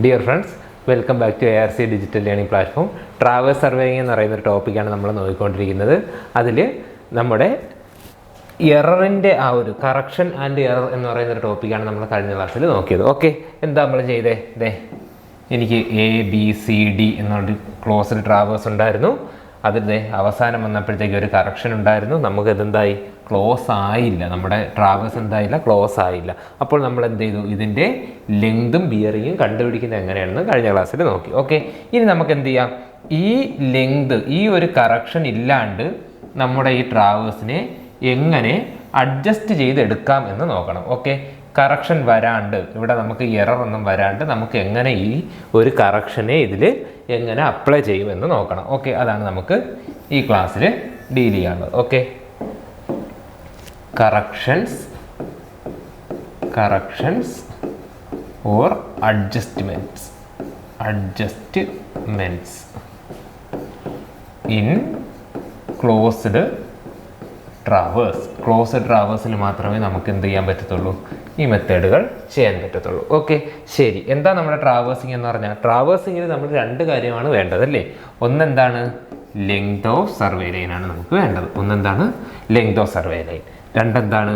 Dear friends, welcome back to ARC digital learning platform. Traverse surveying എന്ന് പറയുന്ന ഒരു ടോപ്പിക്കാണ് നമ്മൾ നോക്കിക്കൊണ്ടിരിക്കുന്നത്. അതിൽ നമ്മുടെ എററിൻ്റെ ആ ഒരു കറക്ഷൻ ആൻഡ് എറർ എന്ന് പറയുന്ന ഒരു ടോപ്പിക്കാണ് നമ്മൾ കഴിഞ്ഞ ക്ലാസ്സിൽ നോക്കിയത്. ഓക്കെ, എന്താ നമ്മൾ ചെയ്തേ? എനിക്ക് ABCD എന്നൊരു ക്ലോസ്ഡ് ട്രാവേഴ്സ് ഉണ്ടായിരുന്നു. അതിൻ്റെ അവസാനം വന്നപ്പോഴത്തേക്ക് ഒരു കറക്ഷൻ ഉണ്ടായിരുന്നു. നമുക്കിതെന്തായി? ക്ലോസ് ആയില്ല. നമ്മുടെ ട്രാവേഴ്സ് എന്തായില്ല? ക്ലോസ് ആയില്ല. അപ്പോൾ നമ്മൾ എന്ത് ചെയ്തു? ഇതിൻ്റെ ലെങ്തും ബിയറിങ്ങും കണ്ടുപിടിക്കുന്നത് എങ്ങനെയാണെന്ന് കഴിഞ്ഞ ക്ലാസ്സിൽ നോക്കി. ഓക്കെ, ഇനി നമുക്ക് എന്ത് ചെയ്യാം? ഈ ലെങ്ത്, ഈ ഒരു കറക്ഷൻ ഇല്ലാണ്ട് നമ്മുടെ ഈ ട്രാവേഴ്സിനെ എങ്ങനെ അഡ്ജസ്റ്റ് ചെയ്തെടുക്കാം എന്ന് നോക്കണം. ഓക്കെ, കറക്ഷൻ വരാണ്ട്, ഇവിടെ നമുക്ക് എറർ ഒന്നും വരാണ്ട് നമുക്ക് എങ്ങനെ ഈ ഒരു കറക്ഷനെ ഇതിൽ എങ്ങനെ അപ്ലൈ ചെയ്യുമെന്ന് നോക്കണം. ഓക്കെ, അതാണ് നമുക്ക് ഈ ക്ലാസ്സിൽ ഡീൽ ചെയ്യാനുള്ളത്. Okay, corrections or adjustments in closed ട്രാവേഴ്സിൽ മാത്രമേ നമുക്ക് എന്ത് ചെയ്യാൻ പറ്റത്തുള്ളൂ? ഈ മെത്തേഡുകൾ ചെയ്യാൻ പറ്റത്തുള്ളൂ. ഓക്കെ, ശരി. എന്താ നമ്മുടെ ട്രാവേഴ്സിങ് എന്ന് പറഞ്ഞാൽ? ട്രാവേഴ്സിങ്ങിൽ നമ്മൾ രണ്ട് കാര്യമാണ് വേണ്ടത് അല്ലേ? ഒന്നെന്താണ്? ലെങ്ത് ഓഫ് സർവേ ലൈനാണ് നമുക്ക് വേണ്ടത്. ഒന്നെന്താണ്? Length of survey line. രണ്ടെന്താണ്?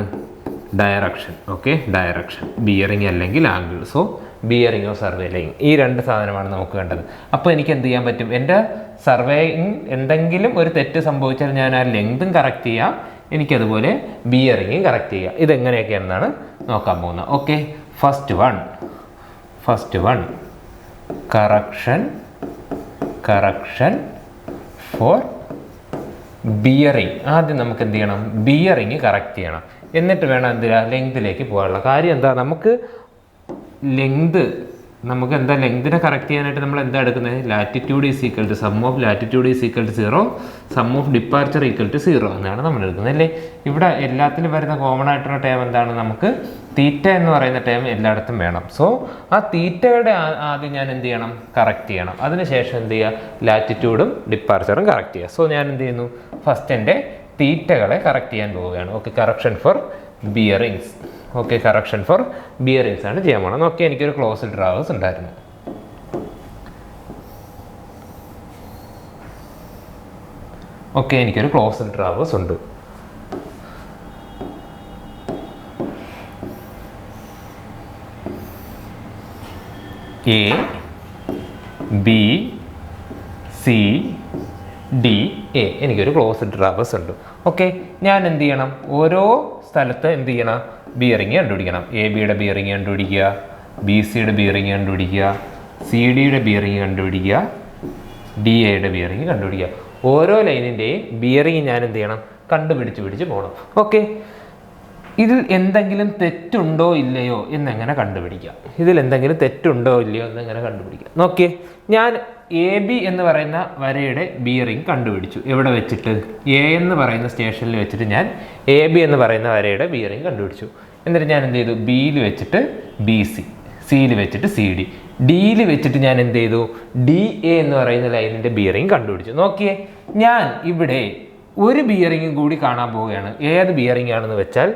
ഡയറക്ഷൻ. ഓക്കെ, ഡയറക്ഷൻ, ബിയറിംഗ് അല്ലെങ്കിൽ angle. So bearing of survey line, ഈ രണ്ട് സാധനമാണ് നമുക്ക് വേണ്ടത്. അപ്പോൾ എനിക്ക് എന്ത് ചെയ്യാൻ പറ്റും? എൻ്റെ സർവേയിങ് എന്തെങ്കിലും ഒരു തെറ്റ് സംഭവിച്ചാൽ ഞാൻ ആ ലെങ്തും കറക്റ്റ് ചെയ്യാം, എനിക്കതുപോലെ ബിയറിങ്ങും കറക്റ്റ് ചെയ്യാം. ഇതെങ്ങനെയൊക്കെയാണെന്നാണ് നോക്കാൻ പോകുന്നത്. Okay, first one correction four bearing. ആദ്യം നമുക്ക് എന്ത് ചെയ്യണം? ബിയറിങ് കറക്റ്റ് ചെയ്യണം. എന്നിട്ട് വേണം എന്തിനാ? ലെങ്തിലേക്ക് പോകാനുള്ള കാര്യം എന്താ? നമുക്ക് എന്താ ലെങ്തിനെ കറക്റ്റ് ചെയ്യാനായിട്ട് നമ്മൾ എന്താ എടുക്കുന്നത്? Latitude is equal to sum of latitude is equal to 0, sum of departure equal to 0 എന്നാണ് നമ്മൾ എടുക്കുന്നത് അല്ലേ? ഇവിടെ എല്ലാത്തിലും വരുന്ന കോമൺ ആയിട്ടുള്ള ടേം എന്താണ്? നമുക്ക് തീറ്റ എന്ന് പറയുന്ന ടേം എല്ലായിടത്തും വേണം. സോ ആ തീറ്റകളുടെ ആദ്യം ഞാൻ എന്ത് ചെയ്യണം? കറക്റ്റ് ചെയ്യണം. അതിനുശേഷം എന്ത് ചെയ്യുക? ലാറ്റിറ്റ്യൂഡും ഡിപ്പാർച്ചറും കറക്റ്റ് ചെയ്യുക. സോ ഞാൻ എന്ത് ചെയ്യുന്നു? ഫസ്റ്റ് എൻ്റെ തീറ്റകളെ കറക്റ്റ് ചെയ്യാൻ പോവുകയാണ്. Okay, correction four bearings. Okay, correction four bearings ആണ് ചെയ്യാൻ പോകണം. ഓക്കെ, എനിക്കൊരു ക്ലോസ്ഡ് ട്രാവേഴ്സ് ഉണ്ടായിരുന്നു. ഓക്കെ, എനിക്കൊരു ക്ലോസ്ഡ് ട്രാവേഴ്സ് ഉണ്ട്. A, B, C, D, A. എനിക്കൊരു ക്ലോസ്ഡ് ട്രാവേഴ്സ് ഉണ്ട്. ഓക്കെ, ഞാൻ എന്ത് ചെയ്യണം? ഓരോ സ്ഥലത്ത് എന്ത് ചെയ്യണം? ബിയറിങ് കണ്ടുപിടിക്കണം. ABയുടെ ബിയറിങ് കണ്ടുപിടിക്കുക, BCയുടെ ബിയറിങ് കണ്ടുപിടിക്കുക, CD-യുടെ ബിയറിങ് കണ്ടുപിടിക്കുക, DAയുടെ ബിയറിങ് കണ്ടുപിടിക്കുക. ഓരോ ലൈനിൻ്റെയും ബിയറിങ് ഞാൻ എന്ത് ചെയ്യണം? കണ്ടുപിടിച്ച് പോകണം. ഓക്കെ, ഇതിൽ എന്തെങ്കിലും തെറ്റുണ്ടോ ഇല്ലയോ എന്നെങ്ങനെ കണ്ടുപിടിക്കാം? നോക്കിയേ, ഞാൻ AB എന്ന് പറയുന്ന വരയുടെ ബിയറിങ് കണ്ടുപിടിച്ചു. എവിടെ വെച്ചിട്ട്? A എന്ന് പറയുന്ന സ്റ്റേഷനിൽ വെച്ചിട്ട് ഞാൻ AB എന്ന് പറയുന്ന വരയുടെ ബിയറിങ് കണ്ടുപിടിച്ചു. എന്നിട്ട് ഞാൻ എന്ത് ചെയ്തു? Bയിൽ വെച്ചിട്ട് BC, Cയിൽ വെച്ചിട്ട് CD, Dയിൽ വെച്ചിട്ട് ഞാൻ എന്ത് ചെയ്തു? DA എന്ന് പറയുന്ന ലൈനിൻ്റെ ബിയറിങ് കണ്ടുപിടിച്ചു. നോക്കിയേ, ഞാൻ ഇവിടെ ഒരു ബിയറിങ്ങും കൂടി കാണാൻ പോവുകയാണ്. ഏത് ബിയറിംഗ് ആണെന്ന് വെച്ചാൽ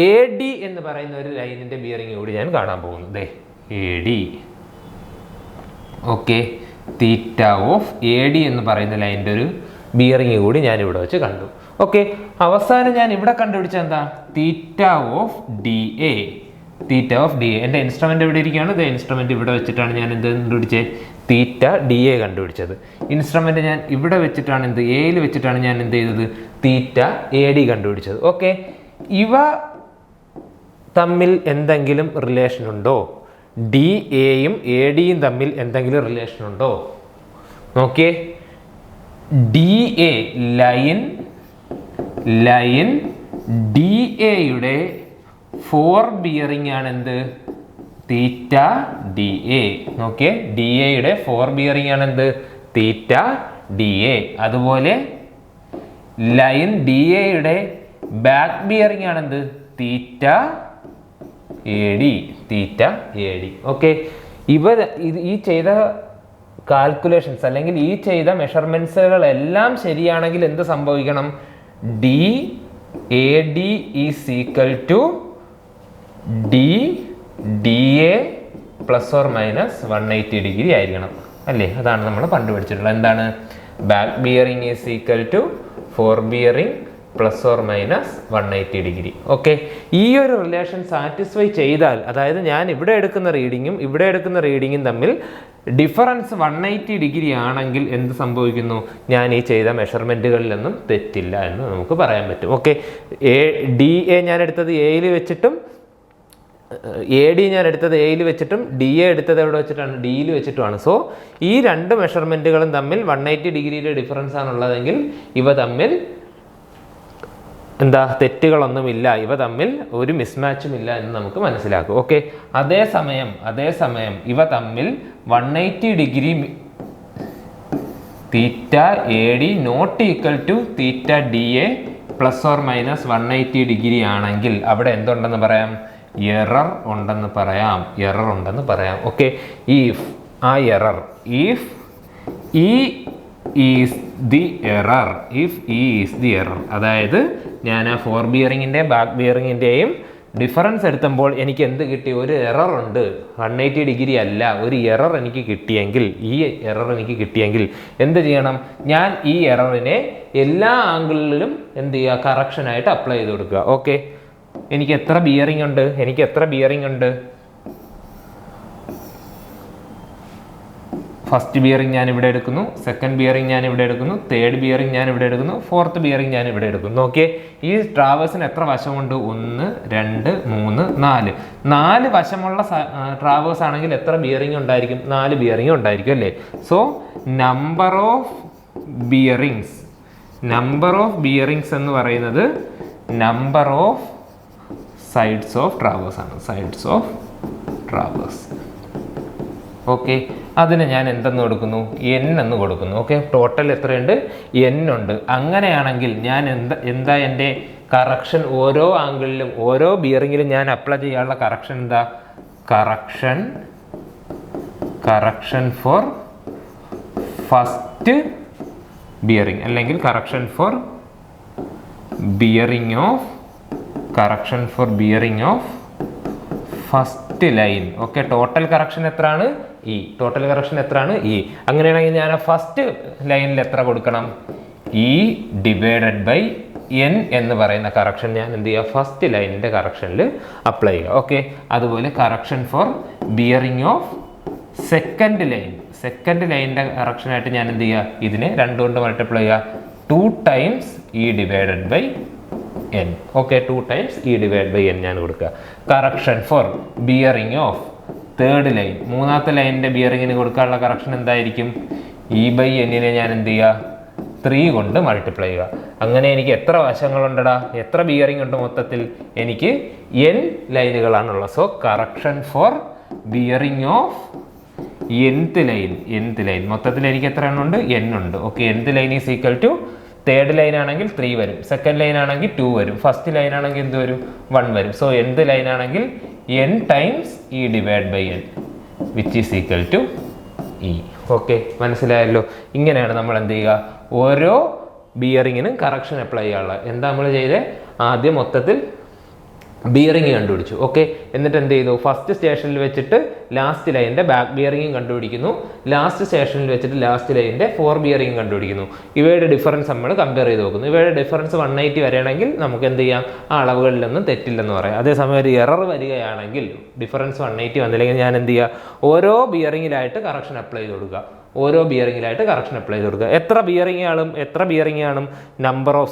AD എന്ന് പറയുന്ന ഒരു ലൈനിൻ്റെ ബിയറിംഗ് കൂടി ഞാൻ കാണാൻ പോകുന്നു. AD. Okay, theta of AD എന്ന് പറയുന്ന ലൈനിൻ്റെ ഒരു ബിയറിംഗ് കൂടി ഞാൻ ഇവിടെ വെച്ച് കണ്ടു. ഓക്കെ, അവസാനം ഞാൻ ഇവിടെ കണ്ടുപിടിച്ച എന്താ? തീറ്റ ഓഫ് DA. എൻ്റെ ഇൻസ്ട്രുമെൻ്റ് എവിടെ ഇരിക്കുകയാണ്? ഇൻസ്ട്രുമെൻ്റ് ഇവിടെ വെച്ചിട്ടാണ് ഞാൻ എന്ത് കണ്ടുപിടിച്ചത്? തീറ്റ DA കണ്ടുപിടിച്ചത്. ഇൻസ്ട്രുമെൻ്റ് ഞാൻ ഇവിടെ വെച്ചിട്ടാണ് Aയിൽ വെച്ചിട്ടാണ് ഞാൻ എന്ത് ചെയ്തത്? തീറ്റ AD കണ്ടുപിടിച്ചത്. ഓക്കെ, ഇവ തമ്മിൽ എന്തെങ്കിലും റിലേഷൻ ഉണ്ടോ? DAയും ADയും തമ്മിൽ എന്തെങ്കിലും റിലേഷൻ ഉണ്ടോ? നോക്കിയേ, DA ലൈൻ DAയുടെ 4 ബിയറിംഗ് ആണ് എന്ത്? തീറ്റ DA. നോക്കിയേ, DAയുടെ 4 ബിയറിംഗ് ആണ് എന്ത്? തീറ്റ DA. അതുപോലെ ലൈൻ DAയുടെ ബാക്ക് ബിയറിംഗ് ആണ് എന്ത്? തീറ്റ AD. ഓക്കെ, ഈ ചെയ്ത കാൽക്കുലേഷൻസ് അല്ലെങ്കിൽ ഈ ചെയ്ത മെഷർമെൻറ്റ്സുകളെല്ലാം ശരിയാണെങ്കിൽ എന്ത് സംഭവിക്കണം? DAD is equal to DA ± 180 degree ആയിരിക്കണം അല്ലേ? അതാണ് നമ്മൾ കണ്ടുപിടിച്ചിട്ടുള്ളത്. എന്താണ്? Back bearing is equal to fore bearing ± 180 degree. Okay, ഈ ഒരു റിലേഷൻ സാറ്റിസ്ഫൈ ചെയ്താൽ, അതായത് ഞാൻ ഇവിടെ എടുക്കുന്ന റീഡിങ്ങും തമ്മിൽ ഡിഫറൻസ് 180 ഡിഗ്രി ആണെങ്കിൽ എന്ത് സംഭവിക്കുന്നു? ഞാൻ ഈ ചെയ്ത മെഷർമെൻറ്റുകളിലൊന്നും തെറ്റില്ല എന്ന് നമുക്ക് പറയാൻ പറ്റും. ഓക്കെ, DA ഞാൻ എടുത്തത് എയിൽ വെച്ചിട്ടും AD ഞാൻ എടുത്തത് എയിൽ വെച്ചിട്ടും DA എടുത്തത് എവിടെ വെച്ചിട്ടാണ്? ഡിയിൽ വെച്ചിട്ടുമാണ്. സോ ഈ രണ്ട് മെഷർമെൻറ്റുകളും തമ്മിൽ 180 ഡിഗ്രിയുടെ ഡിഫറൻസ് ആണുള്ളതെങ്കിൽ ഇവ തമ്മിൽ തെറ്റുകളൊന്നുമില്ല, ഇവ തമ്മിൽ ഒരു മിസ്മാച്ചും ഇല്ല എന്ന് നമുക്ക് മനസ്സിലാക്കും. ഓക്കെ, അതേസമയം ഇവ തമ്മിൽ 180 degree θAD not equal to θDA ± 180 degree ആണെങ്കിൽ അവിടെ എന്തുണ്ടെന്ന് പറയാം? എറർ ഉണ്ടെന്ന് പറയാം. Okay, if E is the error, അതായത് ഞാൻ ആ ഫോർ ബിയറിങ്ങിൻ്റെ ബാക്ക് ബിയറിങ്ങിൻ്റെയും ഡിഫറൻസ് എടുത്തുമ്പോൾ എനിക്ക് എന്ത് കിട്ടി? ഒരു എറർ ഉണ്ട്, 180 ഡിഗ്രി അല്ല, ഒരു എറർ എനിക്ക് കിട്ടിയെങ്കിൽ എന്ത് ചെയ്യണം? ഞാൻ ഈ എററിനെ എല്ലാ ആംഗിളിലും എന്ത് ചെയ്യുക? കറക്ഷനായിട്ട് അപ്ലൈ ചെയ്ത് കൊടുക്കുക. ഓക്കെ, എനിക്ക് എത്ര ബിയറിംഗ് ഉണ്ട്? ഫസ്റ്റ് ബിയറിംഗ് ഞാൻ ഇവിടെ എടുക്കുന്നു, സെക്കൻഡ് ബിയറിംഗ് ഞാൻ ഇവിടെ എടുക്കുന്നു, തേർഡ് ബിയറിംഗ് ഞാൻ ഇവിടെ എടുക്കുന്നു, ഫോർത്ത് ബിയറിംഗ് ഞാൻ ഇവിടെ എടുക്കുന്നു. ഓക്കെ, ഈ ട്രാവേഴ്സിന് എത്ര വശമുണ്ട്? 1 2 3 4. 4 വശമുള്ള ട്രാവേഴ്സ് ആണെങ്കിൽ എത്ര ബിയറിംഗ് ഉണ്ടായിരിക്കും? 4 ബിയറിംഗ് ഉണ്ടായിരിക്കും അല്ലേ? സോ നമ്പർ ഓഫ് ബിയറിംഗ്സ് എന്ന് പറയുന്നത് number of sides of traverse ആണ്. ഓക്കെ, അതിന് ഞാൻ എന്തെന്ന് കൊടുക്കുന്നു? n എന്ന് കൊടുക്കുന്നു. ഓക്കെ, ടോട്ടൽ എത്രയുണ്ട്? n ഉണ്ട്. അങ്ങനെയാണെങ്കിൽ ഞാൻ എന്താ എൻ്റെ കറക്ഷൻ? ഓരോ ആംഗിളിലും ഓരോ ബിയറിങ്ങിലും ഞാൻ അപ്ലൈ ചെയ്യാനുള്ള കറക്ഷൻ എന്താ? കറക്ഷൻ ഫോർ ഫസ്റ്റ് ബിയറിംഗ്, അല്ലെങ്കിൽ correction for bearing of first line. Okay, total correction എത്രയാണ്? E. അങ്ങനെയാണെങ്കിൽ ഞാൻ ആ ഫസ്റ്റ് ലൈനിൽ എത്ര കൊടുക്കണം? E ഡിവൈഡഡ് ബൈ n എന്ന് പറയുന്ന കറക്ഷൻ ഞാൻ എന്ത് ചെയ്യുക? ഫസ്റ്റ് ലൈനിൻ്റെ കറക്ഷനിൽ അപ്ലൈ ചെയ്യുക. ഓക്കെ, അതുപോലെ correction for bearing of second ലൈനിൻ്റെ കറക്ഷനായിട്ട് ഞാൻ എന്ത് ചെയ്യുക? ഇതിനെ 2 കൊണ്ട് മൾട്ടിപ്ലൈ ചെയ്യുക. 2 times E divided by n. Okay, 2 times E divide by n ഞാൻ കൊടുക്കുക. Correction for bearing of third line, മൂന്നാമത്തെ ലൈനിൻ്റെ ബിയറിങ്ങിന് കൊടുക്കാനുള്ള കറക്ഷൻ എന്തായിരിക്കും? E ബൈ n-നെ ഞാൻ എന്ത് ചെയ്യുക? 3 കൊണ്ട് മൾട്ടിപ്ലൈ ചെയ്യുക. അങ്ങനെ എനിക്ക് എത്ര വശങ്ങളുണ്ടടാ? എത്ര ബിയറിംഗ് ഉണ്ട് മൊത്തത്തിൽ? എനിക്ക് n ലൈനുകളാണുള്ളത്. So correction for bearing of nth line മൊത്തത്തിൽ എനിക്ക് എത്ര എണ്ണം ഉണ്ട്? n ഉണ്ട്. Okay, nth line is equal to third line ആണെങ്കിൽ 3 വരും, സെക്കൻഡ് ലൈൻ ആണെങ്കിൽ 2 വരും, ഫസ്റ്റ് ലൈൻ ആണെങ്കിൽ എന്ത് വരും? 1 വരും. സോ nth ലൈൻ ആണെങ്കിൽ n times E divide by n which is equal to E. Okay, മനസ്സിലായല്ലോ? ഇങ്ങനെയാണ് നമ്മൾ എന്ത് ചെയ്യുക? ഓരോ ബിയറിങ്ങിനും കറക്ഷൻ അപ്ലൈ ചെയ്യാനുള്ളത്. എന്താ നമ്മൾ ചെയ്തത്? ആദ്യം മൊത്തത്തിൽ ബിയറിംഗ് കണ്ടുപിടിച്ചു. ഓക്കെ, എന്നിട്ട് എന്ത് ചെയ്തു? ഫസ്റ്റ് സ്റ്റേഷനിൽ വെച്ചിട്ട് ലാസ്റ്റ് ലൈനിൻ്റെ ബാക്ക് ബിയറിംഗും കണ്ടുപിടിക്കുന്നു, ലാസ്റ്റ് സ്റ്റേഷനിൽ വെച്ചിട്ട് ലാസ്റ്റ് ലൈനിൻ്റെ ഫോർ ബിയറിംഗ് കണ്ടുപിടിക്കുന്നു. ഇവയുടെ ഡിഫറൻസ് നമ്മൾ കമ്പയർ ചെയ്ത് നോക്കുന്നു. ഇവയുടെ ഡിഫറൻസ് 180 വരികയാണെങ്കിൽ നമുക്ക് എന്ത് ചെയ്യാം? ആ അളവുകളിലൊന്നും തെറ്റില്ലെന്ന് പറയാം. അതേസമയം ഒരു എറർ വരികയാണെങ്കിൽ, ഡിഫറൻസ് 180 വന്നില്ലെങ്കിൽ ഞാൻ എന്ത് ചെയ്യുക? ഓരോ ബിയറിങ്ങിലായിട്ട് കറക്ഷൻ അപ്ലൈ ചെയ്ത് കൊടുക്കുക. എത്ര ബിയറിംഗ് ആണ്? Number of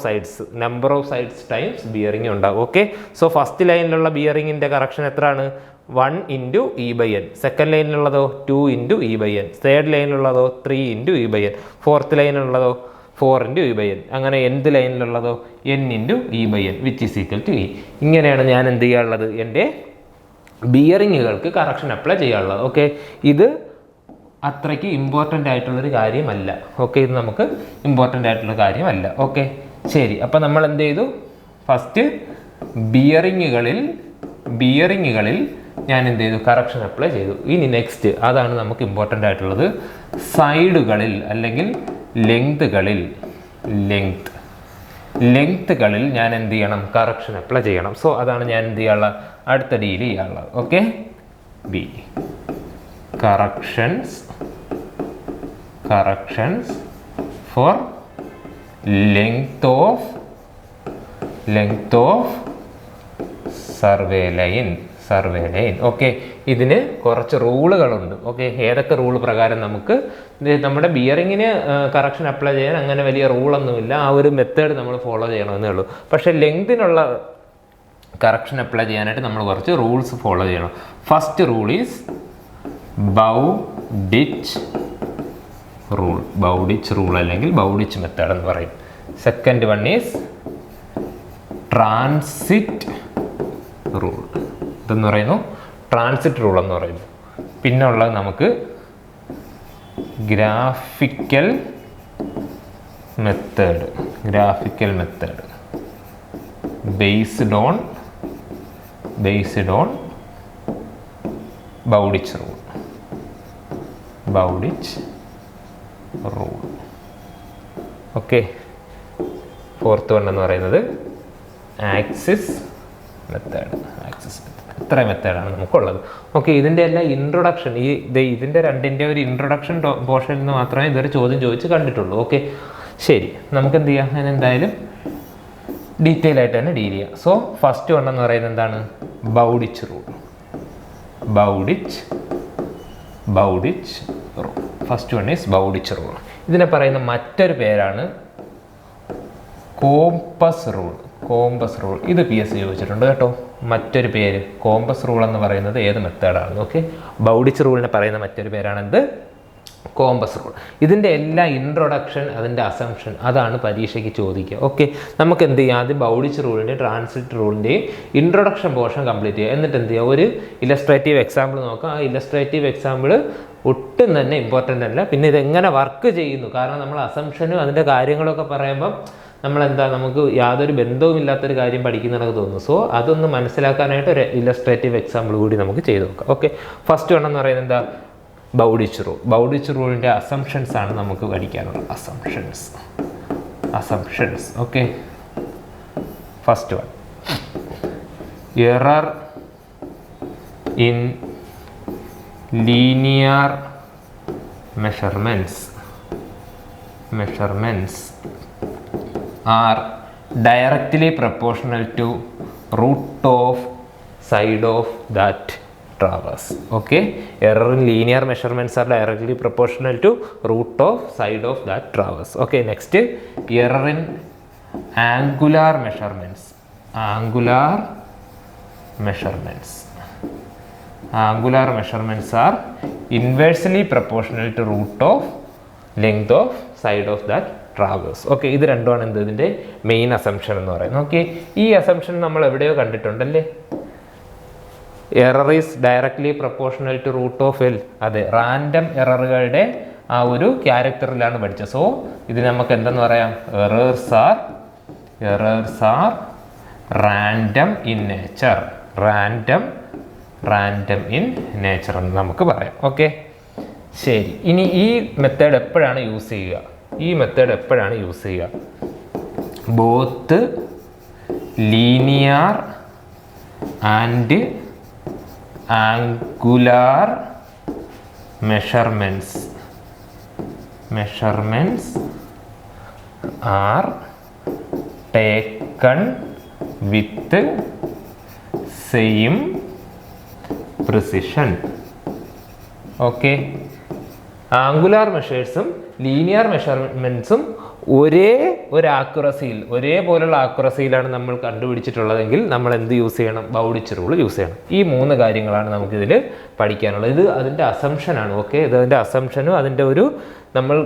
sides times bearing ഉണ്ടാവും. ഓക്കെ, സോ ഫസ്റ്റ് ലൈനിലുള്ള ബിയറിംഗിൻ്റെ കറക്ഷൻ എത്രയാണ്? 1 × E ബൈ n. സെക്കൻഡ് ലൈനിലുള്ളതോ 2 × E ബൈ n. തേർഡ് ലൈനിലുള്ളതോ 3 × E ബൈ n. ഫോർത്ത് ലൈനിലുള്ളതോ 4 × E ബൈ n. അങ്ങനെ nth ലൈനിലുള്ളതോ n × E by n which is equal to E. ഇങ്ങനെയാണ് ഞാൻ എന്ത് ചെയ്യാനുള്ളത്? എൻ്റെ ബിയറിങ്ങുകൾക്ക് കറക്ഷൻ അപ്ലൈ ചെയ്യാനുള്ളത്. ഓക്കെ, ഇത് അത്രയ്ക്ക് ഇമ്പോർട്ടൻ്റ് ആയിട്ടുള്ളൊരു കാര്യമല്ല. ഓക്കെ, ഇത് നമുക്ക് ഇമ്പോർട്ടൻ്റ് ആയിട്ടുള്ള കാര്യമല്ല. ഓക്കെ, ശരി. അപ്പോൾ നമ്മൾ എന്ത് ചെയ്തു? ഫസ്റ്റ് ബിയറിങ്ങുകളിൽ ഞാൻ എന്ത് ചെയ്തു? കറക്ഷൻ അപ്ലൈ ചെയ്തു. ഇനി നെക്സ്റ്റ്, അതാണ് നമുക്ക് ഇമ്പോർട്ടൻ്റ് ആയിട്ടുള്ളത്, സൈഡുകളിൽ അല്ലെങ്കിൽ ലെങ്ത്തുകളിൽ ഞാൻ എന്ത് ചെയ്യണം? കറക്ഷൻ അപ്ലൈ ചെയ്യണം. സോ അതാണ് ഞാൻ എന്ത് ചെയ്യാനുള്ള അടുത്ത ഡീൽ ചെയ്യാനുള്ളത്. Okay, B. corrections for length of survey line. Okay, ഇതിന് കുറച്ച് റൂളുകളുണ്ട്. ഓക്കെ, ഏതൊക്കെ റൂൾ പ്രകാരം നമുക്ക് നമ്മുടെ ബിയറിങ്ങിന് കറക്ഷൻ അപ്ലൈ ചെയ്യാൻ അങ്ങനെ വലിയ റൂളൊന്നുമില്ല. ആ ഒരു മെത്തേഡ് നമ്മൾ ഫോളോ ചെയ്യണമെന്നേ ഉള്ളൂ. പക്ഷേ ലെങ്തിനുള്ള കറക്ഷൻ അപ്ലൈ ചെയ്യാനായിട്ട് നമ്മൾ കുറച്ച് റൂൾസ് ഫോളോ ചെയ്യണം. First rule is Bowditch rule അല്ലെങ്കിൽ ബൗഡിച്ച് മെത്തേഡ് എന്ന് പറയും. Second one is transit rule. ഇതെന്ന് പറയുന്നു ട്രാൻസിറ്റ് റൂൾ എന്ന് പറയുന്നു. പിന്നെ ഉള്ളത് നമുക്ക് graphical method based on Bowditch rule. Okay, fourth one എന്ന് പറയുന്നത് ആക്സിസ് മെത്തേഡ്. ഇത്ര മെത്തേഡാണ് നമുക്കുള്ളത്. ഓക്കെ, ഇതിൻ്റെ എല്ലാം ഇൻട്രൊഡക്ഷൻ ഇതിൻ്റെ രണ്ടിൻ്റെ ഒരു ഇൻട്രൊഡക്ഷൻ പോർഷനിൽ നിന്ന് മാത്രമേ ഇതൊരു ചോദ്യം ചോദിച്ച് കണ്ടിട്ടുള്ളൂ. ഓക്കെ, ശരി, നമുക്ക് എന്ത് ചെയ്യാം, ഞാൻ എന്തായാലും ഡീറ്റെയിൽ ആയിട്ട് തന്നെ ഡീൽ ചെയ്യാം. സോ ഫസ്റ്റ് വൺ എന്ന് പറയുന്നത് എന്താണ്? Bowditch rule. First one is Bowditch rule. ഇതിനെ പറയുന്ന മറ്റൊരു പേരാണ് കോമ്പസ് റൂൾ. ഇത് PSC ചോദിച്ചിട്ടുണ്ട് കേട്ടോ. മറ്റൊരു പേര് കോമ്പസ് റൂൾ എന്ന് പറയുന്നത് ഏത് മെത്തേഡാണ്? ഓക്കെ, ബൗഡിച്ച് റൂളിനെ പറയുന്ന മറ്റൊരു പേരാണെന്ത്? Compass rule. ഇതിൻ്റെ എല്ലാ ഇൻട്രൊഡക്ഷൻ, അതിൻ്റെ അസംഷൻ, അതാണ് പരീക്ഷയ്ക്ക് ചോദിക്കുക. ഓക്കെ, നമുക്ക് എന്ത് ചെയ്യാം, ആദ്യം ബൗഡിച്ച് റൂളിൻ്റെയും ട്രാൻസിറ്റ് റൂളിൻ്റെയും ഇൻട്രൊഡക്ഷൻ പോർഷൻ കംപ്ലീറ്റ് ചെയ്യുക. എന്നിട്ട് എന്ത് ചെയ്യുക, ഒരു ഇലസ്ട്രേറ്റീവ് എക്സാമ്പിൾ നോക്കാം. ആ ഇലസ്ട്രേറ്റീവ് എക്സാമ്പിൾ ഒട്ടും തന്നെ ഇമ്പോർട്ടൻ്റ് അല്ല. പിന്നെ ഇതെങ്ങനെ വർക്ക് ചെയ്യുന്നു, കാരണം നമ്മൾ അസംഷനും അതിൻ്റെ കാര്യങ്ങളൊക്കെ പറയുമ്പം നമുക്ക് യാതൊരു ബന്ധവും ഇല്ലാത്തൊരു കാര്യം പഠിക്കുന്നതൊക്കെ തോന്നുന്നു. സോ അതൊന്ന് മനസ്സിലാക്കാനായിട്ട് ഒരു ഇലസ്ട്രേറ്റീവ് എക്സാമ്പിൾ കൂടി നമുക്ക് ചെയ്ത് നോക്കാം. ഓക്കെ, ഫസ്റ്റ് വൺ എന്ന് പറയുന്നത് എന്താ? ബൗഡിച്ച് റൂളിൻ്റെ അസംഷൻസ് ആണ് നമുക്ക് പഠിക്കാനുള്ളത്. Assumptions. Okay, first one, error in linear measurements are directly proportional to root of side of that traverse. Okay, error in linear measurements are directly proportional to root of side of that traverse. Okay, next, error in angular measurements are inversely proportional to root of length of side of that traverse. Okay, ഇത് രണ്ടുമാണ് ഇതിൻ്റെ main assumption എന്ന് പറയുന്നത്. Okay, ഈ assumption നമ്മൾ എവിടെയോ കണ്ടിട്ടുണ്ടല്ലേ? Error is directly proportional to root of L. അതെ, റാൻഡം എററുകളുടെ ആ ഒരു ക്യാരക്ടറിലാണ് പഠിച്ചത്. സോ ഇത് നമുക്ക് എന്തെന്ന് പറയാം? Errors are random in nature. Random in nature എന്ന് നമുക്ക് പറയാം. ഓക്കെ, ശരി. ഇനി ഈ മെത്തേഡ് എപ്പോഴാണ് യൂസ് ചെയ്യുക? Both linear and angular measurements are taken with same precision. Okay, angular മെഷേഴ്സും ലീനിയർ മെഷർമെൻറ്റ്സും ഒരേപോലുള്ള ആക്യുറസിയിലാണ് നമ്മൾ കണ്ടുപിടിച്ചിട്ടുള്ളതെങ്കിൽ നമ്മൾ എന്ത് യൂസ് ചെയ്യണം? ബൗഡിച്ച് റൂൾ യൂസ് ചെയ്യണം. ഈ 3 കാര്യങ്ങളാണ് നമുക്കിതിൽ പഠിക്കാനുള്ളത്. ഇത് അതിൻ്റെ അസംഷനാണ്. ഓക്കെ, ഇത് അതിൻ്റെ അസംഷനും അതിൻ്റെ ഒരു നമ്മൾ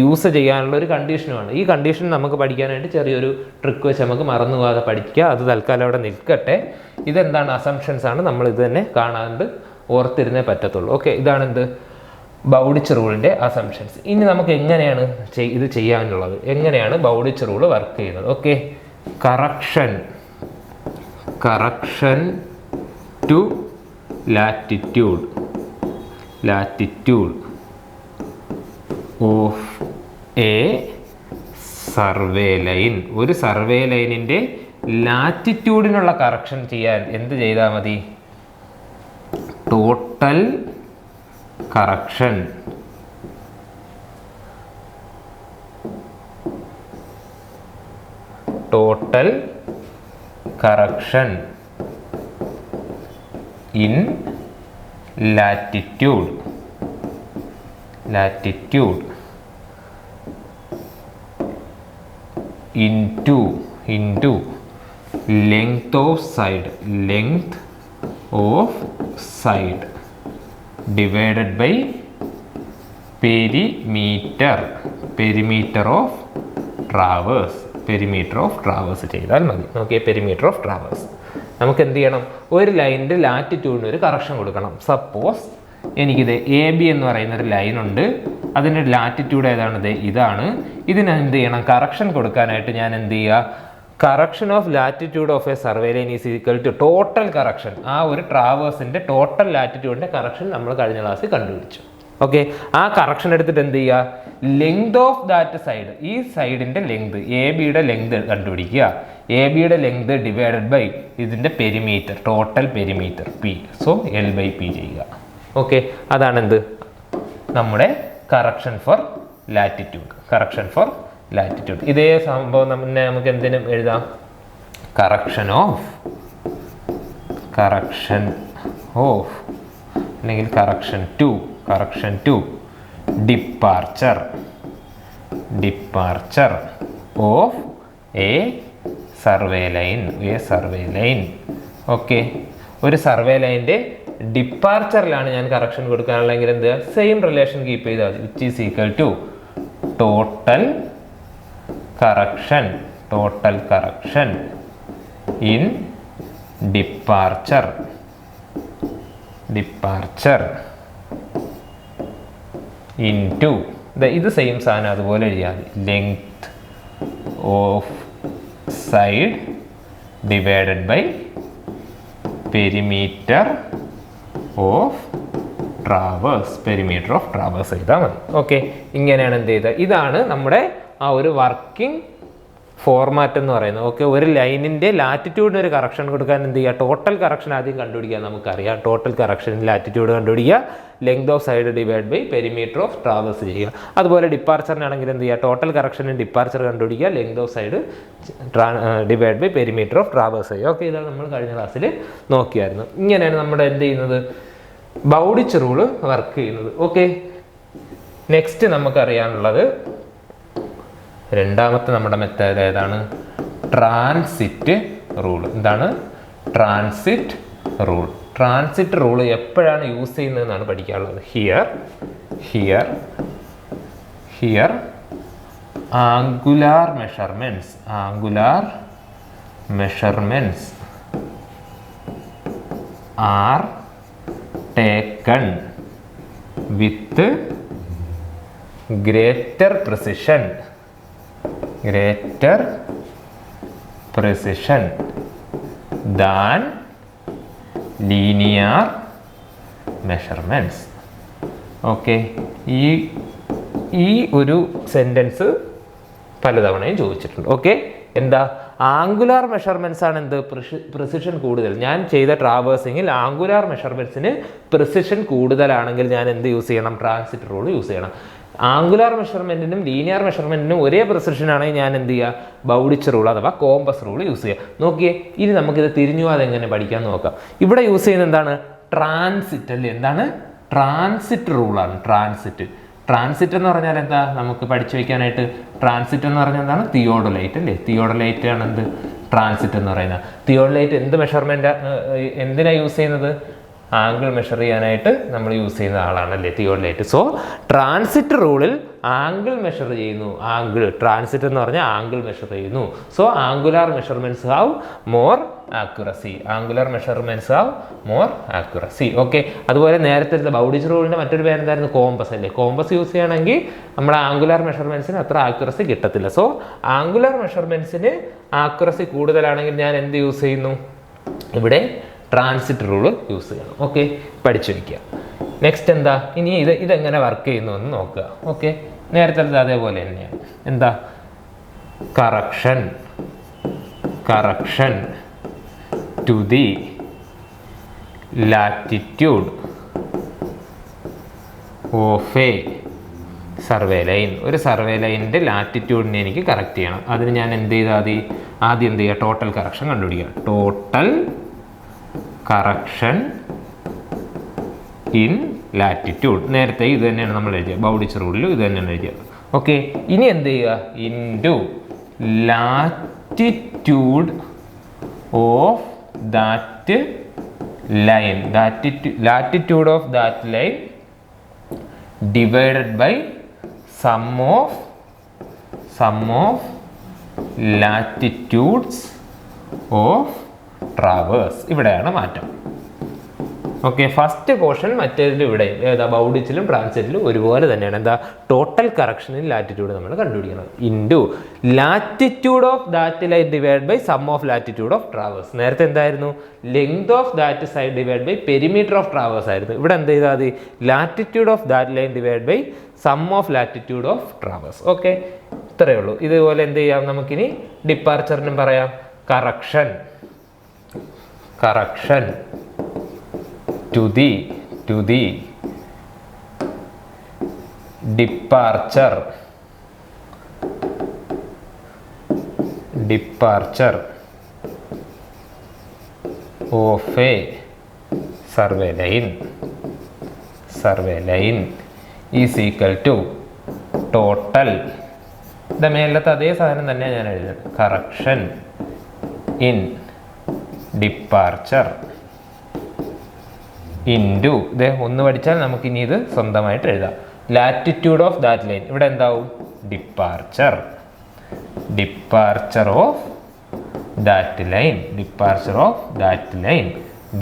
യൂസ് ചെയ്യാനുള്ള ഒരു കണ്ടീഷനുമാണ്. ഈ കണ്ടീഷൻ നമുക്ക് പഠിക്കാനായിട്ട് ചെറിയൊരു ട്രിക്ക് വെച്ച് നമുക്ക് മറന്നു പോകാതെ പഠിക്കുക. അത് തൽക്കാലം അവിടെ നിൽക്കട്ടെ. ഇതെന്താണ്? അസംഷൻസ് ആണ്. നമ്മൾ ഇത് തന്നെ കാണാണ്ട് ഓർത്തിരുന്നേ പറ്റത്തുള്ളൂ. ഓക്കെ, ഇതാണെന്ത്? ബൗഡിച്ച് റൂളിൻ്റെ അസംഷൻസ്. ഇനി നമുക്ക് എങ്ങനെയാണ് ഇത് ചെയ്യാനുള്ളത്? എങ്ങനെയാണ് ബൗഡിച്ച് റൂൾ വർക്ക് ചെയ്യുന്നത്? Okay, correction to latitude of a survey line. ഒരു സർവേ ലൈനിൻ്റെ ലാറ്റിറ്റ്യൂഡിനുള്ള കറക്ഷൻ ചെയ്യാൻ എന്ത് ചെയ്താൽ മതി? Total correction total correction in latitude into length of side divided by perimeter of traverse ചെയ്താൽ മതി. Okay, perimeter of traverse. നമുക്ക് എന്ത് ചെയ്യണം? ഒരു ലൈനിൻ്റെ ലാറ്റിറ്റ്യൂഡിന് ഒരു കറക്ഷൻ കൊടുക്കണം. സപ്പോസ് എനിക്കിത് എ ബി എന്ന് പറയുന്ന ഒരു ലൈനുണ്ട്, അതിൻ്റെ ലാറ്റിറ്റ്യൂഡ് ഏതാണിത്? ഇതാണ്. ഇതിന് എന്ത് ചെയ്യണം? കറക്ഷൻ കൊടുക്കാനായിട്ട് ഞാൻ എന്ത് ചെയ്യുക? Correction of latitude of a survey line is equal to total correction. ആ ഒരു ട്രാവേഴ്സിൻ്റെ ടോട്ടൽ ലാറ്റിറ്റ്യൂഡിൻ്റെ കറക്ഷൻ നമ്മൾ കഴിഞ്ഞ ക്ലാസ്സിൽ കണ്ടുപിടിച്ചു. ഓക്കെ, ആ കറക്ഷൻ എടുത്തിട്ട് എന്ത് ചെയ്യുക? ലെങ്ത് ഓഫ് ദാറ്റ് സൈഡ്, ഈ സൈഡിൻ്റെ ലെങ്ത്, എ ബിയുടെ ലെങ്ത് കണ്ടുപിടിക്കുക. എ ബിയുടെ ലെങ്ത് ഡിവൈഡഡ് ബൈ ഇതിൻ്റെ perimeter, total perimeter P. So L by P ചെയ്യുക. ഓക്കെ, അതാണ് എന്ത്? നമ്മുടെ കറക്ഷൻ ഫോർ ലാറ്റിറ്റ്യൂഡ്. ഇതേ സംഭവം നമുക്ക് എന്തിനും എഴുതാം? കറക്ഷൻ ഓഫ് അല്ലെങ്കിൽ correction to departure of a survey line. Okay, ഒരു സർവേ ലൈൻ്റെ ഡിപ്പാർച്ചറിലാണ് ഞാൻ കറക്ഷൻ കൊടുക്കാനുള്ളതെങ്കിൽ എന്ത്? സെയിം റിലേഷൻ കീപ്പ് ചെയ്താൽ മതി. Which is equal to total correction in departure into ഇത് സെയിം സാധനം അതുപോലെ എഴുതിയാൽ മതി. Length of side divided by perimeter of traverse ചെയ്താൽ മതി. ഓക്കെ, ഇങ്ങനെയാണ് എന്ത് ചെയ്തത്? ഇതാണ് നമ്മുടെ ആ ഒരു വർക്കിംഗ് ഫോർമാറ്റ് എന്ന് പറയുന്നത്. ഓക്കെ, ഒരു ലൈനിൻ്റെ ലാറ്റിറ്റ്യൂഡിന് ഒരു കറക്ഷൻ കൊടുക്കാൻ എന്ത് ചെയ്യുക? ടോട്ടൽ കറക്ഷൻ ആദ്യം കണ്ടുപിടിക്കുക. നമുക്കറിയാം ടോട്ടൽ കറക്ഷൻ ലാറ്റിറ്റ്യൂഡ് കണ്ടുപിടിക്കുക, length of side divide by perimeter of traverse ചെയ്യുക. അതുപോലെ ഡിപ്പാർച്ചറിനാണെങ്കിൽ എന്ത് ചെയ്യുക? ടോട്ടൽ കറക്ഷന് ഡിപ്പാർച്ചർ കണ്ടുപിടിക്കുക, length of side divide by perimeter of traverse ചെയ്യുക. ഓക്കെ, ഇതാണ് നമ്മൾ കഴിഞ്ഞ ക്ലാസ്സിൽ നോക്കിയായിരുന്നു. ഇങ്ങനെയാണ് നമ്മുടെ എന്ത് ചെയ്യുന്നത്? ബൗഡിച്ച് റൂള് വർക്ക് ചെയ്യുന്നത്. ഓക്കെ, നെക്സ്റ്റ് നമുക്കറിയാനുള്ളത് രണ്ടാമത്തെ നമ്മുടെ മെത്തേഡ് ഏതാണ്? Transit rule. എന്താണ് ട്രാൻസിറ്റ് റൂൾ എപ്പോഴാണ് യൂസ് ചെയ്യുന്നതെന്നാണ് പഠിക്കാനുള്ളത്. Here angular measurements are taken with greater precision than linear measurements. Okay, ഈ ഒരു സെൻറ്റൻസ് പലതവണയും ചോദിച്ചിട്ടുണ്ട്. ഓക്കെ, എന്താ? ആംഗുലാർ മെഷർമെൻറ്റ്സ് ആണ് എന്ത്? പ്രിസിഷൻ കൂടുതൽ. ഞാൻ ചെയ്ത ട്രാവേഴ്സിങ്ങിൽ ആംഗുലാർ മെഷർമെൻറ്റ്സിന് പ്രിസിഷൻ കൂടുതലാണെങ്കിൽ ഞാൻ എന്ത് യൂസ് ചെയ്യണം? ട്രാൻസിറ്റ് റൂൾ യൂസ് ചെയ്യണം. ആംഗുലാർ മെഷർമെൻറ്റിനും ലീനിയർ മെഷർമെൻറ്റിനും ഒരേ പ്രിസിഷൻ ആണെങ്കിൽ ഞാൻ എന്ത് ചെയ്യുക? ബൗഡിച്ച് റൂൾ അഥവാ കോമ്പസ് റൂൾ യൂസ് ചെയ്യുക. നോക്കിയേ, ഇനി നമുക്കിത് തിരിഞ്ഞു അതെങ്ങനെ പഠിക്കാൻ നോക്കാം. ഇവിടെ യൂസ് ചെയ്യുന്നത് എന്താണ്? ട്രാൻസിറ്റ് അല്ലേ? എന്താണ്? ട്രാൻസിറ്റ് റൂളാണ്. ട്രാൻസിറ്റ് എന്ന് പറഞ്ഞാൽ എന്താ? നമുക്ക് പഠിച്ചു വയ്ക്കാനായിട്ട് ട്രാൻസിറ്റ് എന്ന് പറഞ്ഞാൽ എന്താണ്? തിയോഡലൈറ്റ് അല്ലേ? തിയോഡലൈറ്റ് ആണ് എന്ത്? ട്രാൻസിറ്റ് എന്ന് പറയുന്നത്. തിയോഡലൈറ്റ് എന്ത് മെഷർമെൻറ്റ് എന്തിനാണ് യൂസ് ചെയ്യുന്നത്? ആംഗിൾ മെഷർ ചെയ്യാനായിട്ട് നമ്മൾ യൂസ് ചെയ്യുന്ന ആളാണല്ലേ തിയോഡലൈറ്റ്. സോ ട്രാൻസിറ്റ് റൂളിൽ ആംഗിൾ മെഷർ ചെയ്യുന്നു. ട്രാൻസിറ്റ് എന്ന് പറഞ്ഞാൽ ആംഗിൾ മെഷർ ചെയ്യുന്നു. So angular measurements have more accuracy. Okay, അതുപോലെ നേരത്തെ ബൗഡിച്ച് റൂളിൻ്റെ മറ്റൊരു പേരെന്തായിരുന്നു? കോമ്പസ് അല്ലേ? കോമ്പസ് യൂസ് ചെയ്യണമെങ്കിൽ നമ്മുടെ ആംഗുലാർ മെഷർമെൻറ്റ്സിന് അത്ര ആക്യുറസി കിട്ടത്തില്ല. സോ ആംഗുലാർ മെഷർമെൻറ്റ്സിന് ആക്യുറസി കൂടുതലാണെങ്കിൽ ഞാൻ എന്ത് യൂസ് ചെയ്യുന്നു? ഇവിടെ ട്രാൻസിറ്റ് റൂള് യൂസ് ചെയ്യണം. ഓക്കെ, പഠിച്ചു വയ്ക്കുക. നെക്സ്റ്റ് എന്താ? ഇനി ഇതെങ്ങനെ വർക്ക് ചെയ്യുന്നു എന്ന് നോക്കുക. ഓക്കെ, നേരത്തെ അതേപോലെ തന്നെയാണ്. എന്താ? Correction to the latitude of a survey line. ഒരു സർവേ ലൈനിൻ്റെ ലാറ്റിറ്റ്യൂഡിനെ എനിക്ക് കറക്റ്റ് ചെയ്യണം. അതിന് ഞാൻ എന്ത് ചെയ്താൽ ആദ്യം എന്ത് ചെയ്യുക, ടോട്ടൽ കറക്ഷൻ കണ്ടുപിടിക്കുക. Total correction in latitude. നേരത്തെ ഇത് തന്നെയാണ് നമ്മൾ എഴുതിയത്, ബൗഡിച്ച് റൂളിലും ഇത് തന്നെയാണ് എഴുതിയത്. ഓക്കെ, ഇനി എന്ത് ചെയ്യുക, into latitude of that line, latitude of that line divided by sum of latitudes of traverse. ഇവിടെയാണ് മാറ്റം. ഓക്കെ, ഫസ്റ്റ് പോർഷൻ മറ്റേതിലും ഇവിടെ ഏതാ ബൗഡിച്ചിലും ട്രാൻസിറ്റിലും ഒരുപോലെ തന്നെയാണ്. എന്താ, ടോട്ടൽ കറക്ഷനിൽ ലാറ്റിറ്റ്യൂഡ് നമ്മൾ കണ്ടുപിടിക്കണം. Into latitude of that line divide by sum of latitude of traverse. നേരത്തെ എന്തായിരുന്നു, length of that side divide by perimeter of traverse ആയിരുന്നു. ഇവിടെ എന്ത് ചെയ്താൽ മതി, latitude of that line divide by sum of latitude of traverse. Okay, ഇത്രയേ ഉള്ളൂ. ഇതുപോലെ എന്ത് ചെയ്യാം, നമുക്കിനി ഡിപ്പാർച്ചറിനും പറയാം. Correction to the departure of a survey line is equal to total. ഇത് മേലത്തെ അതേ സാധനം തന്നെയാണ് ഞാൻ എഴുതുന്നത്. കറക്ഷൻ ഇൻ ഡിപ്പാർച്ചർ ഇൻറ്റു ഇത് ഒന്ന് പഠിച്ചാൽ നമുക്കിനി ഇത് സ്വന്തമായിട്ട് എഴുതാം. ലാറ്റിറ്റ്യൂഡ് ഓഫ് ദാറ്റ് ലൈൻ, ഇവിടെ എന്താവും, departure of that line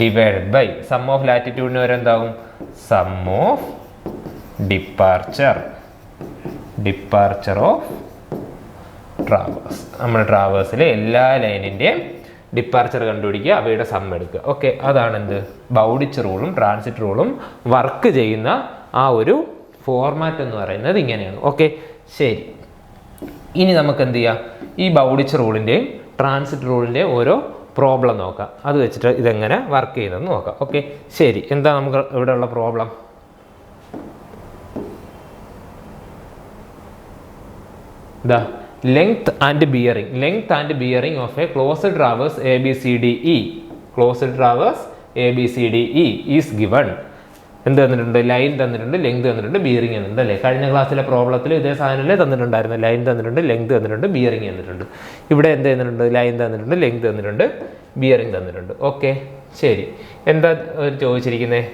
divided by sum of ലാറ്റിറ്റ്യൂഡിന് വരെ എന്താവും, sum of departure of traverse. നമ്മൾ ട്രാവേഴ്സിലെ എല്ലാ ലൈനിൻ്റെയും ഡിപ്പാർച്ചർ കണ്ടുപിടിക്കുക, അവയുടെ സം എടുക്കുക. ഓക്കെ, അതാണ് എന്ത്, ബൗഡിച്ച് റൂളും ട്രാൻസിറ്റ് റൂളും വർക്ക് ചെയ്യുന്ന ആ ഒരു ഫോർമാറ്റ് എന്ന് പറയുന്നത് ഇങ്ങനെയാണ്. ഓക്കെ, ശരി. ഇനി നമുക്ക് എന്ത് ചെയ്യാം, ഈ ബൗഡിച്ച് റൂളിൻ്റെയും ട്രാൻസിറ്റ് റൂളിൻ്റെയും ഓരോ പ്രോബ്ലം നോക്കാം. അത് വെച്ചിട്ട് ഇതെങ്ങനെ വർക്ക് ചെയ്യുന്നതെന്ന് നോക്കാം. ഓക്കെ, ശരി. എന്താ നമുക്ക് ഇവിടെയുള്ള പ്രോബ്ലം, ഇതാ length and bearing of a closed traverse ABCDE is given. എന്ത് തന്നിട്ടുണ്ട്, ലൈൻ തന്നിട്ടുണ്ട്, ലെങ്ത് തന്നിട്ടുണ്ട്, ബിയറിംഗ് തന്നിട്ടുണ്ട് അല്ലേ. കഴിഞ്ഞ ക്ലാസ്സിലെ പ്രോബ്ലത്തിൽ ഇതേ സാധനമല്ലേ തന്നിട്ടുണ്ടായിരുന്നു. ലൈൻ തന്നിട്ടുണ്ട്, ലെങ്ത് തന്നിട്ടുണ്ട്, ബിയറിംഗ് തന്നിട്ടുണ്ട്. ഇവിടെ എന്ത് തന്നിട്ടുണ്ട്, ലൈൻ തന്നിട്ടുണ്ട്, ലെങ്ത് തന്നിട്ടുണ്ട്, ബിയറിംഗ് തന്നിട്ടുണ്ട്. ഓക്കെ, ശരി. എന്താ ചോദിച്ചിരിക്കുന്നത്,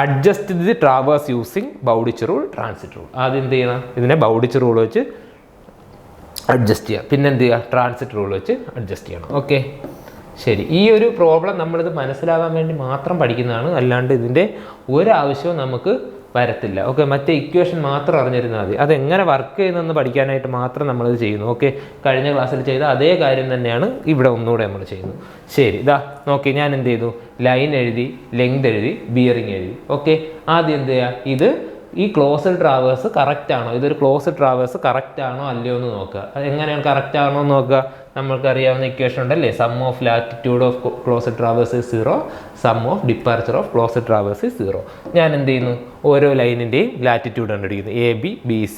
adjust the traverse using Bowditch rule, transit rule. ആദ്യം എന്ത് ചെയ്യണം, ഇതിനെ ബൗഡിച്ച് റൂൾ വെച്ച് അഡ്ജസ്റ്റ് ചെയ്യുക, പിന്നെ എന്ത് ചെയ്യുക, ട്രാൻസിറ്റ് റൂൾ വെച്ച് അഡ്ജസ്റ്റ് ചെയ്യണം. ഓക്കെ, ശരി. ഈ ഒരു പ്രോബ്ലം നമ്മളിത് മനസ്സിലാവാൻ വേണ്ടി മാത്രം പഠിക്കുന്നതാണ്, അല്ലാണ്ട് ഇതിൻ്റെ ഒരാവശ്യവും നമുക്ക് വരത്തില്ല. ഓക്കെ, മറ്റേ ഇക്വേഷൻ മാത്രം അറിഞ്ഞിരുന്നാൽ മതി. അതെങ്ങനെ വർക്ക് ചെയ്യുന്നതെന്ന് പഠിക്കാനായിട്ട് മാത്രം നമ്മളിത് ചെയ്യുന്നു. ഓക്കെ, കഴിഞ്ഞ ക്ലാസ്സിൽ ചെയ്ത അതേ കാര്യം തന്നെയാണ് ഇവിടെ ഒന്നുകൂടെ നമ്മൾ ചെയ്യുന്നു. ശരി, ഇതാ നോക്കി, ഞാൻ എന്ത് ചെയ്തു, ലൈൻ എഴുതി, ലെങ്ത് എഴുതി, ബിയറിംഗ് എഴുതി. ഓക്കെ, ആദ്യം എന്ത് ചെയ്യുക, ഇത് ഈ ക്ലോസ്ഡ് ട്രാവേഴ്സ് കറക്റ്റ് ആണോ, ഇതൊരു ക്ലോസ്ഡ് ട്രാവേഴ്സ് കറക്റ്റ് ആണോ അല്ലയോ എന്ന് നോക്കുക. അത് എങ്ങനെയാണ് കറക്റ്റ് ആണോ എന്ന് നോക്കുക, നമ്മൾക്ക് അറിയാവുന്ന ഇക്വേഷൻ ഉണ്ടല്ലേ, sum of latitude of closed traverse is 0, sum of departure of closed traverse is 0. ഞാൻ എന്ത് ചെയ്യുന്നു, ഓരോ ലൈനിൻ്റെയും ലാറ്റിറ്റ്യൂഡ് കണ്ടുപിടിക്കുന്നു. AB, BC,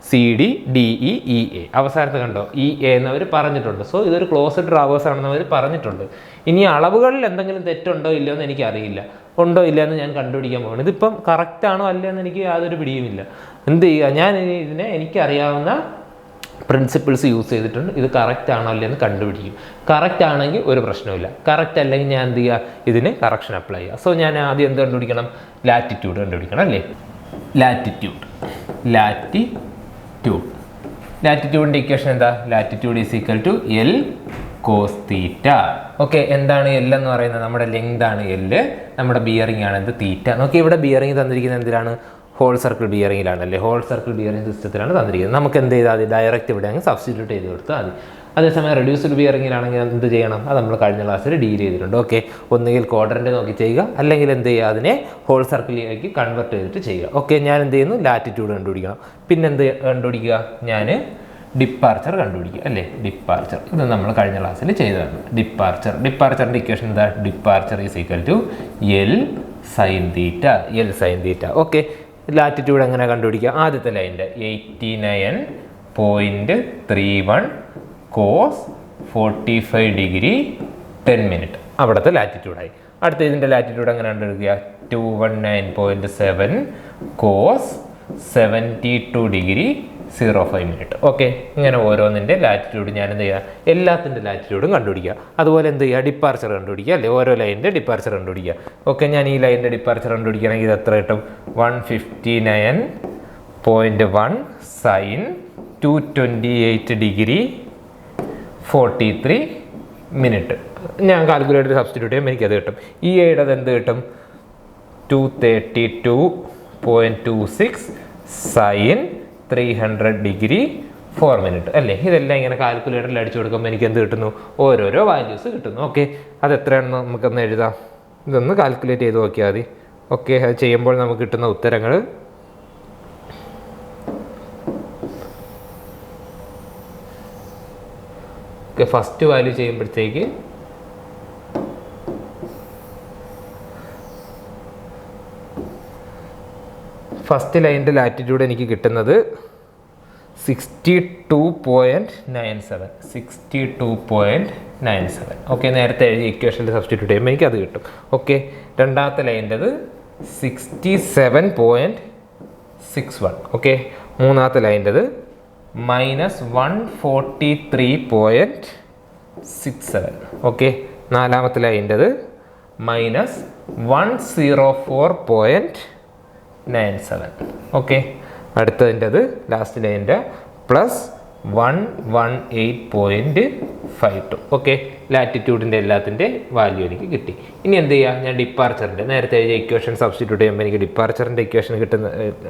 CD, DE, EA. അവസാനത്ത് കണ്ടോ, EA എന്നവർ പറഞ്ഞിട്ടുണ്ട്. സോ ഇതൊരു ക്ലോസ്ഡ് ട്രാവേഴ്സ് ആണെന്ന് അവർ പറഞ്ഞിട്ടുണ്ട്. ഇനി അളവുകളിൽ എന്തെങ്കിലും തെറ്റുണ്ടോ ഇല്ലയോ എന്ന് എനിക്കറിയില്ല, ഉണ്ടോ ഇല്ല എന്ന് ഞാൻ കണ്ടുപിടിക്കാൻ പോകണം. ഇതിപ്പം കറക്റ്റ് ആണോ അല്ല എന്ന് എനിക്ക് യാതൊരു പിടിയുമില്ല. എന്ത് ചെയ്യുക, ഞാൻ ഇതിനെ എനിക്കറിയാവുന്ന പ്രിൻസിപ്പിൾസ് യൂസ് ചെയ്തിട്ടുണ്ട്. ഇത് കറക്റ്റ് ആണോ അല്ലേ എന്ന് കണ്ടുപിടിക്കും. കറക്റ്റ് ആണെങ്കിൽ ഒരു പ്രശ്നമില്ല, കറക്റ്റ് അല്ലെങ്കിൽ ഞാൻ എന്ത് ചെയ്യുക, ഇതിന് കറക്ഷൻ അപ്ലൈ ചെയ്യുക. സോ ഞാൻ ആദ്യം എന്ത് കണ്ടുപിടിക്കണം, ലാറ്റിറ്റ്യൂഡ് കണ്ടുപിടിക്കണം അല്ലേ. ലാറ്റിറ്റ്യൂഡിൻ്റെ ഇക്വേഷൻ എന്താ, latitude is equal to L cos theta. Okay, എന്താണ് L എന്ന് പറയുന്നത്, നമ്മുടെ ലെങ്ത് ആണ് L, നമ്മുടെ ബിയറിംഗ് ആണ് എന്ത്, തീറ്റ. നോക്കി, ഇവിടെ ബിയറിംഗ് തന്നിരിക്കുന്നത് എന്തിനാണ്, ഹോൾ സർക്കിൾ ബിയറിംഗിലാണല്ലേ, ഹോൾ സർക്കിൾ ബിയറിംഗ് സിസ്റ്റത്തിലാണ് തന്നിരിക്കുന്നത്. നമുക്ക് എന്ത് ചെയ്താൽ മതി, ഡയറക്റ്റ് ഇവിടെ അങ്ങ് സബ്സ്റ്റിറ്റ്യൂട്ട് ചെയ്ത് കൊടുത്താൽ മതി. അതേസമയം റെഡ്യൂസ്ഡ് ബിയറിംഗിലാണെങ്കിൽ എന്ത് ചെയ്യണം, അത് നമ്മൾ കഴിഞ്ഞ ക്ലാസ്സിൽ ഡീൽ ചെയ്തിട്ടുണ്ട്. ഓക്കെ, ഒന്നുകിൽ ക്വാഡ്രൻ്റ് നോക്കി ചെയ്യുക, അല്ലെങ്കിൽ എന്ത് ചെയ്യുക, അതിനെ ഹോൾ സർക്കിളിലേക്ക് കൺവെർട്ട് ചെയ്തിട്ട് ചെയ്യുക. ഓക്കെ, ഞാൻ എന്ത് ചെയ്യുന്നു, ലാറ്റിറ്റ്യൂഡ് കണ്ടുപിടിക്കണം. പിന്നെ എന്ത് കണ്ടുപിടിക്കുക, ഞാൻ ഡിപ്പാർച്ചർ കണ്ടുപിടിക്കുക അല്ലേ. ഡിപ്പാർച്ചർ ഇത് നമ്മൾ കഴിഞ്ഞ ക്ലാസ്സിൽ ചെയ്തതാണ്. ഡിപ്പാർച്ചറിൻ്റെ ഇക്വേഷൻ എന്താ, departure is equal to L sine theta. Okay, latitude എങ്ങനെ കണ്ടുപിടിക്കുക? ആദ്യത്തെ ലൈൻ്റെ 89.31 കോസ് 45 ഡിഗ്രി 10 മിനിറ്റ് അവിടുത്തെ ലാറ്റിറ്റ്യൂഡായി. അടുത്ത ഇതിൻ്റെ ലാറ്റിറ്റ്യൂഡ് എങ്ങനെ കണ്ടുപിടിക്കുക? 219.7 കോസ് 72 ഡിഗ്രി 05 മിനിറ്റ്. ഓക്കെ, ഇങ്ങനെ ഓരോന്നിൻ്റെ ലാറ്റിറ്റ്യൂഡ് ഞാൻ എന്ത് ചെയ്യുക? എല്ലാത്തിൻ്റെ ലാറ്റിറ്റ്യൂഡും കണ്ടുപിടിക്കുക. അതുപോലെ എന്ത് ചെയ്യുക? ഡിപ്പാർച്ചർ കണ്ടുപിടിക്കുക അല്ലേ? ഓരോ ലൈനിൻ്റെ ഡിപ്പാർച്ചർ കണ്ടുപിടിക്കുക. ഓക്കെ, ഞാൻ ഈ ലൈനിൻ്റെ ഡിപ്പാർച്ചർ കണ്ടുപിടിക്കുകയാണെങ്കിൽ ഇത് എത്ര കിട്ടും? 159.1 സൈൻ 228 ഡിഗ്രി 43 മിനിറ്റ്. ഞാൻ കാൽക്കുലേറ്റർ സബ്സ്റ്റിറ്റ്യൂട്ട് ചെയ്യുമ്പോൾ എനിക്കത് കിട്ടും. ഈ ഐയുടെ അത് എന്ത് കിട്ടും? 232.26 സൈൻ 300 ഡിഗ്രി 4 മിനിറ്റ് അല്ലേ? ഇതെല്ലാം ഇങ്ങനെ കാൽക്കുലേറ്ററിൽ അടിച്ചു കൊടുക്കുമ്പോൾ എനിക്ക് എന്ത് കിട്ടുന്നു? ഓരോരോ വാല്യൂസ് കിട്ടുന്നു. ഓക്കെ, അത് എത്രയാണെന്ന് നമുക്കൊന്ന് എഴുതാം. ഇതൊന്ന് കാൽക്കുലേറ്റ് ചെയ്ത് നോക്കിയാൽ മതി. ഓക്കെ, അത് ചെയ്യുമ്പോൾ നമുക്ക് കിട്ടുന്ന ഉത്തരങ്ങൾ ഫസ്റ്റ് വാല്യൂ ചെയ്യുമ്പോഴത്തേക്ക് ഫസ്റ്റ് ലൈനിൻ്റെ ലാറ്റിറ്റ്യൂഡ് എനിക്ക് കിട്ടുന്നത് 62.97. ഓക്കെ, നേരത്തെ എഴുതി ഇക്വേഷനിൽ സബ്സ്റ്റിറ്റ്യൂട്ട് ചെയ്യുമ്പോൾ എനിക്ക് അത് കിട്ടും. ഓക്കെ, രണ്ടാമത്തെ ലൈൻ്റെത് 67.61. ഓക്കെ, മൂന്നാമത്തെ ലൈൻ്റെത് -143.67. ഓക്കെ, നാലാമത്തെ ലൈൻ്റെത് -104.97. ഓക്കെ, അടുത്തതിൻ്റെത് ലാസ്റ്റ് ലൈൻ്റെ +118.52. ഓക്കെ, ലാറ്റിറ്റ്യൂഡിൻ്റെ എല്ലാത്തിൻ്റെ വാല്യൂ എനിക്ക് കിട്ടി. ഇനി എന്ത് ചെയ്യുക? ഞാൻ ഡിപ്പാർച്ചറിൻ്റെ നേരത്തെ എഴുതിയ ഇക്വേഷൻ സബ്സ്റ്റിറ്റ്യൂട്ട് ചെയ്യുമ്പോൾ എനിക്ക് ഡിപ്പാർച്ചറിൻ്റെ ഇക്വേഷൻ കിട്ടുന്ന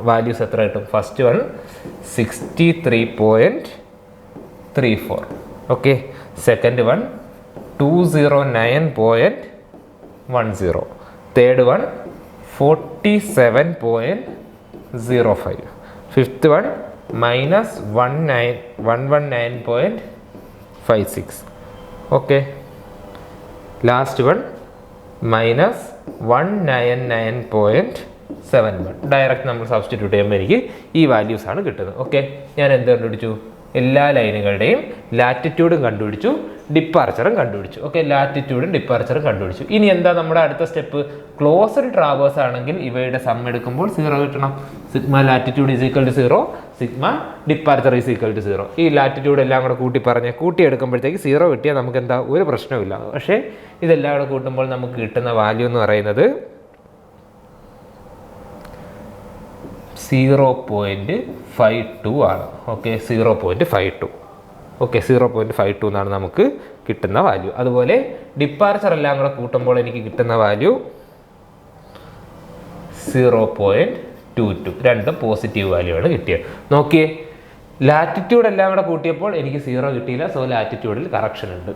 വാല്യൂസ് എത്ര കിട്ടും? First one 63.34. Okay, second one 209.10. Third one 47.05. Fifth one -119.56. Okay, last one -199.71. Direct നമ്മൾ സബ്സ്റ്റിറ്റ്യൂട്ട് ചെയ്യുമ്പോൾ എനിക്ക് ഈ വാല്യൂസാണ് കിട്ടുന്നത്. ഓക്കെ, ഞാൻ എന്ത് കണ്ടുപിടിച്ചു? എല്ലാ ലൈനുകളുടെയും ലാറ്റിറ്റ്യൂഡും കണ്ടുപിടിച്ചു, ഡിപ്പാർച്ചറും കണ്ടുപിടിച്ചു. ഓക്കെ, ലാറ്റിറ്റ്യൂഡും ഡിപ്പാർച്ചറും കണ്ടുപിടിച്ചു. ഇനി എന്താ നമ്മുടെ അടുത്ത സ്റ്റെപ്പ്? ക്ലോസ്ഡ് ട്രാവേഴ്സ് ആണെങ്കിൽ ഇവയുടെ സം എടുക്കുമ്പോൾ 0 കിട്ടണം. Sigma latitude is equal to 0, sigma departure is equal to 0. ഈ ലാറ്റിറ്റ്യൂഡ് എല്ലാം കൂടെ കൂട്ടി എടുക്കുമ്പോഴത്തേക്ക് 0 കിട്ടിയാൽ നമുക്ക് എന്താ? ഒരു പ്രശ്നമില്ല. പക്ഷേ ഇതെല്ലാം കൂടെ കൂട്ടുമ്പോൾ നമുക്ക് കിട്ടുന്ന വാല്യൂ എന്ന് പറയുന്നത് 0.52 ആണ്. ഓക്കെ, 0.52. ഓക്കെ, 0.52 എന്നാണ് നമുക്ക് കിട്ടുന്ന വാല്യൂ. അതുപോലെ ഡിപ്പാർച്ചർ എല്ലാം കൂടെ കൂട്ടുമ്പോൾ എനിക്ക് കിട്ടുന്ന വാല്യൂ 0.22. രണ്ടും പോസിറ്റീവ് വാല്യൂ ആണ് കിട്ടിയത്. നോക്കിയേ, ലാറ്റിറ്റ്യൂഡ് എല്ലാം കൂടെ കൂട്ടിയപ്പോൾ എനിക്ക് 0 കിട്ടിയില്ല, സോ ലാറ്റിറ്റ്യൂഡിൽ കറക്ഷൻ ഉണ്ട്.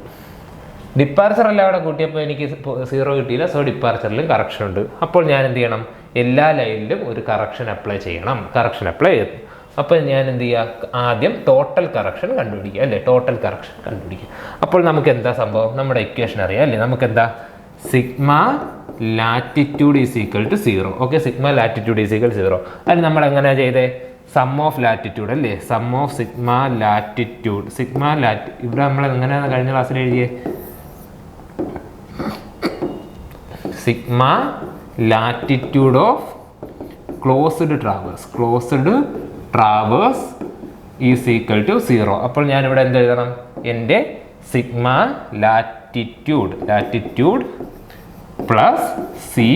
ഡിപ്പാർച്ചർ എല്ലാം കൂടെ കൂട്ടിയപ്പോൾ എനിക്ക് 0 കിട്ടിയില്ല, സോ ഡിപ്പാർച്ചറിലും കറക്ഷൻ ഉണ്ട്. അപ്പോൾ ഞാൻ എന്ത് ചെയ്യണം? എല്ലാ ലൈനിലും ഒരു കറക്ഷൻ അപ്ലൈ ചെയ്യണം. കറക്ഷൻ അപ്ലൈ ചെയ്തു. അപ്പോൾ ഞാൻ എന്ത് ചെയ്യുക? ആദ്യം ടോട്ടൽ കറക്ഷൻ കണ്ടുപിടിക്കുക അല്ലേ? ടോട്ടൽ കറക്ഷൻ കണ്ടുപിടിക്കുക. അപ്പോൾ നമുക്ക് എന്താ സംഭവം? നമ്മുടെ ഇക്വേഷൻ അറിയാം അല്ലേ? നമുക്ക് എന്താ? Sigma latitude is equal to 0. Okay, sigma latitude is equal 0. അത് നമ്മൾ എങ്ങനെയാണ് ചെയ്തേ? സം ഓഫ് ലാറ്റിറ്റ്യൂഡ് അല്ലേ? Sum of sigma latitude. ഇവിടെ നമ്മൾ എങ്ങനെയാണ് കഴിഞ്ഞ ക്ലാസ്സിൽ എഴുതിയേ? Sigma latitude of closed traverse is equal to 0. അപ്പോൾ ഞാനിവിടെ എന്ത് എഴുതണം? എൻ്റെ sigma latitude plus C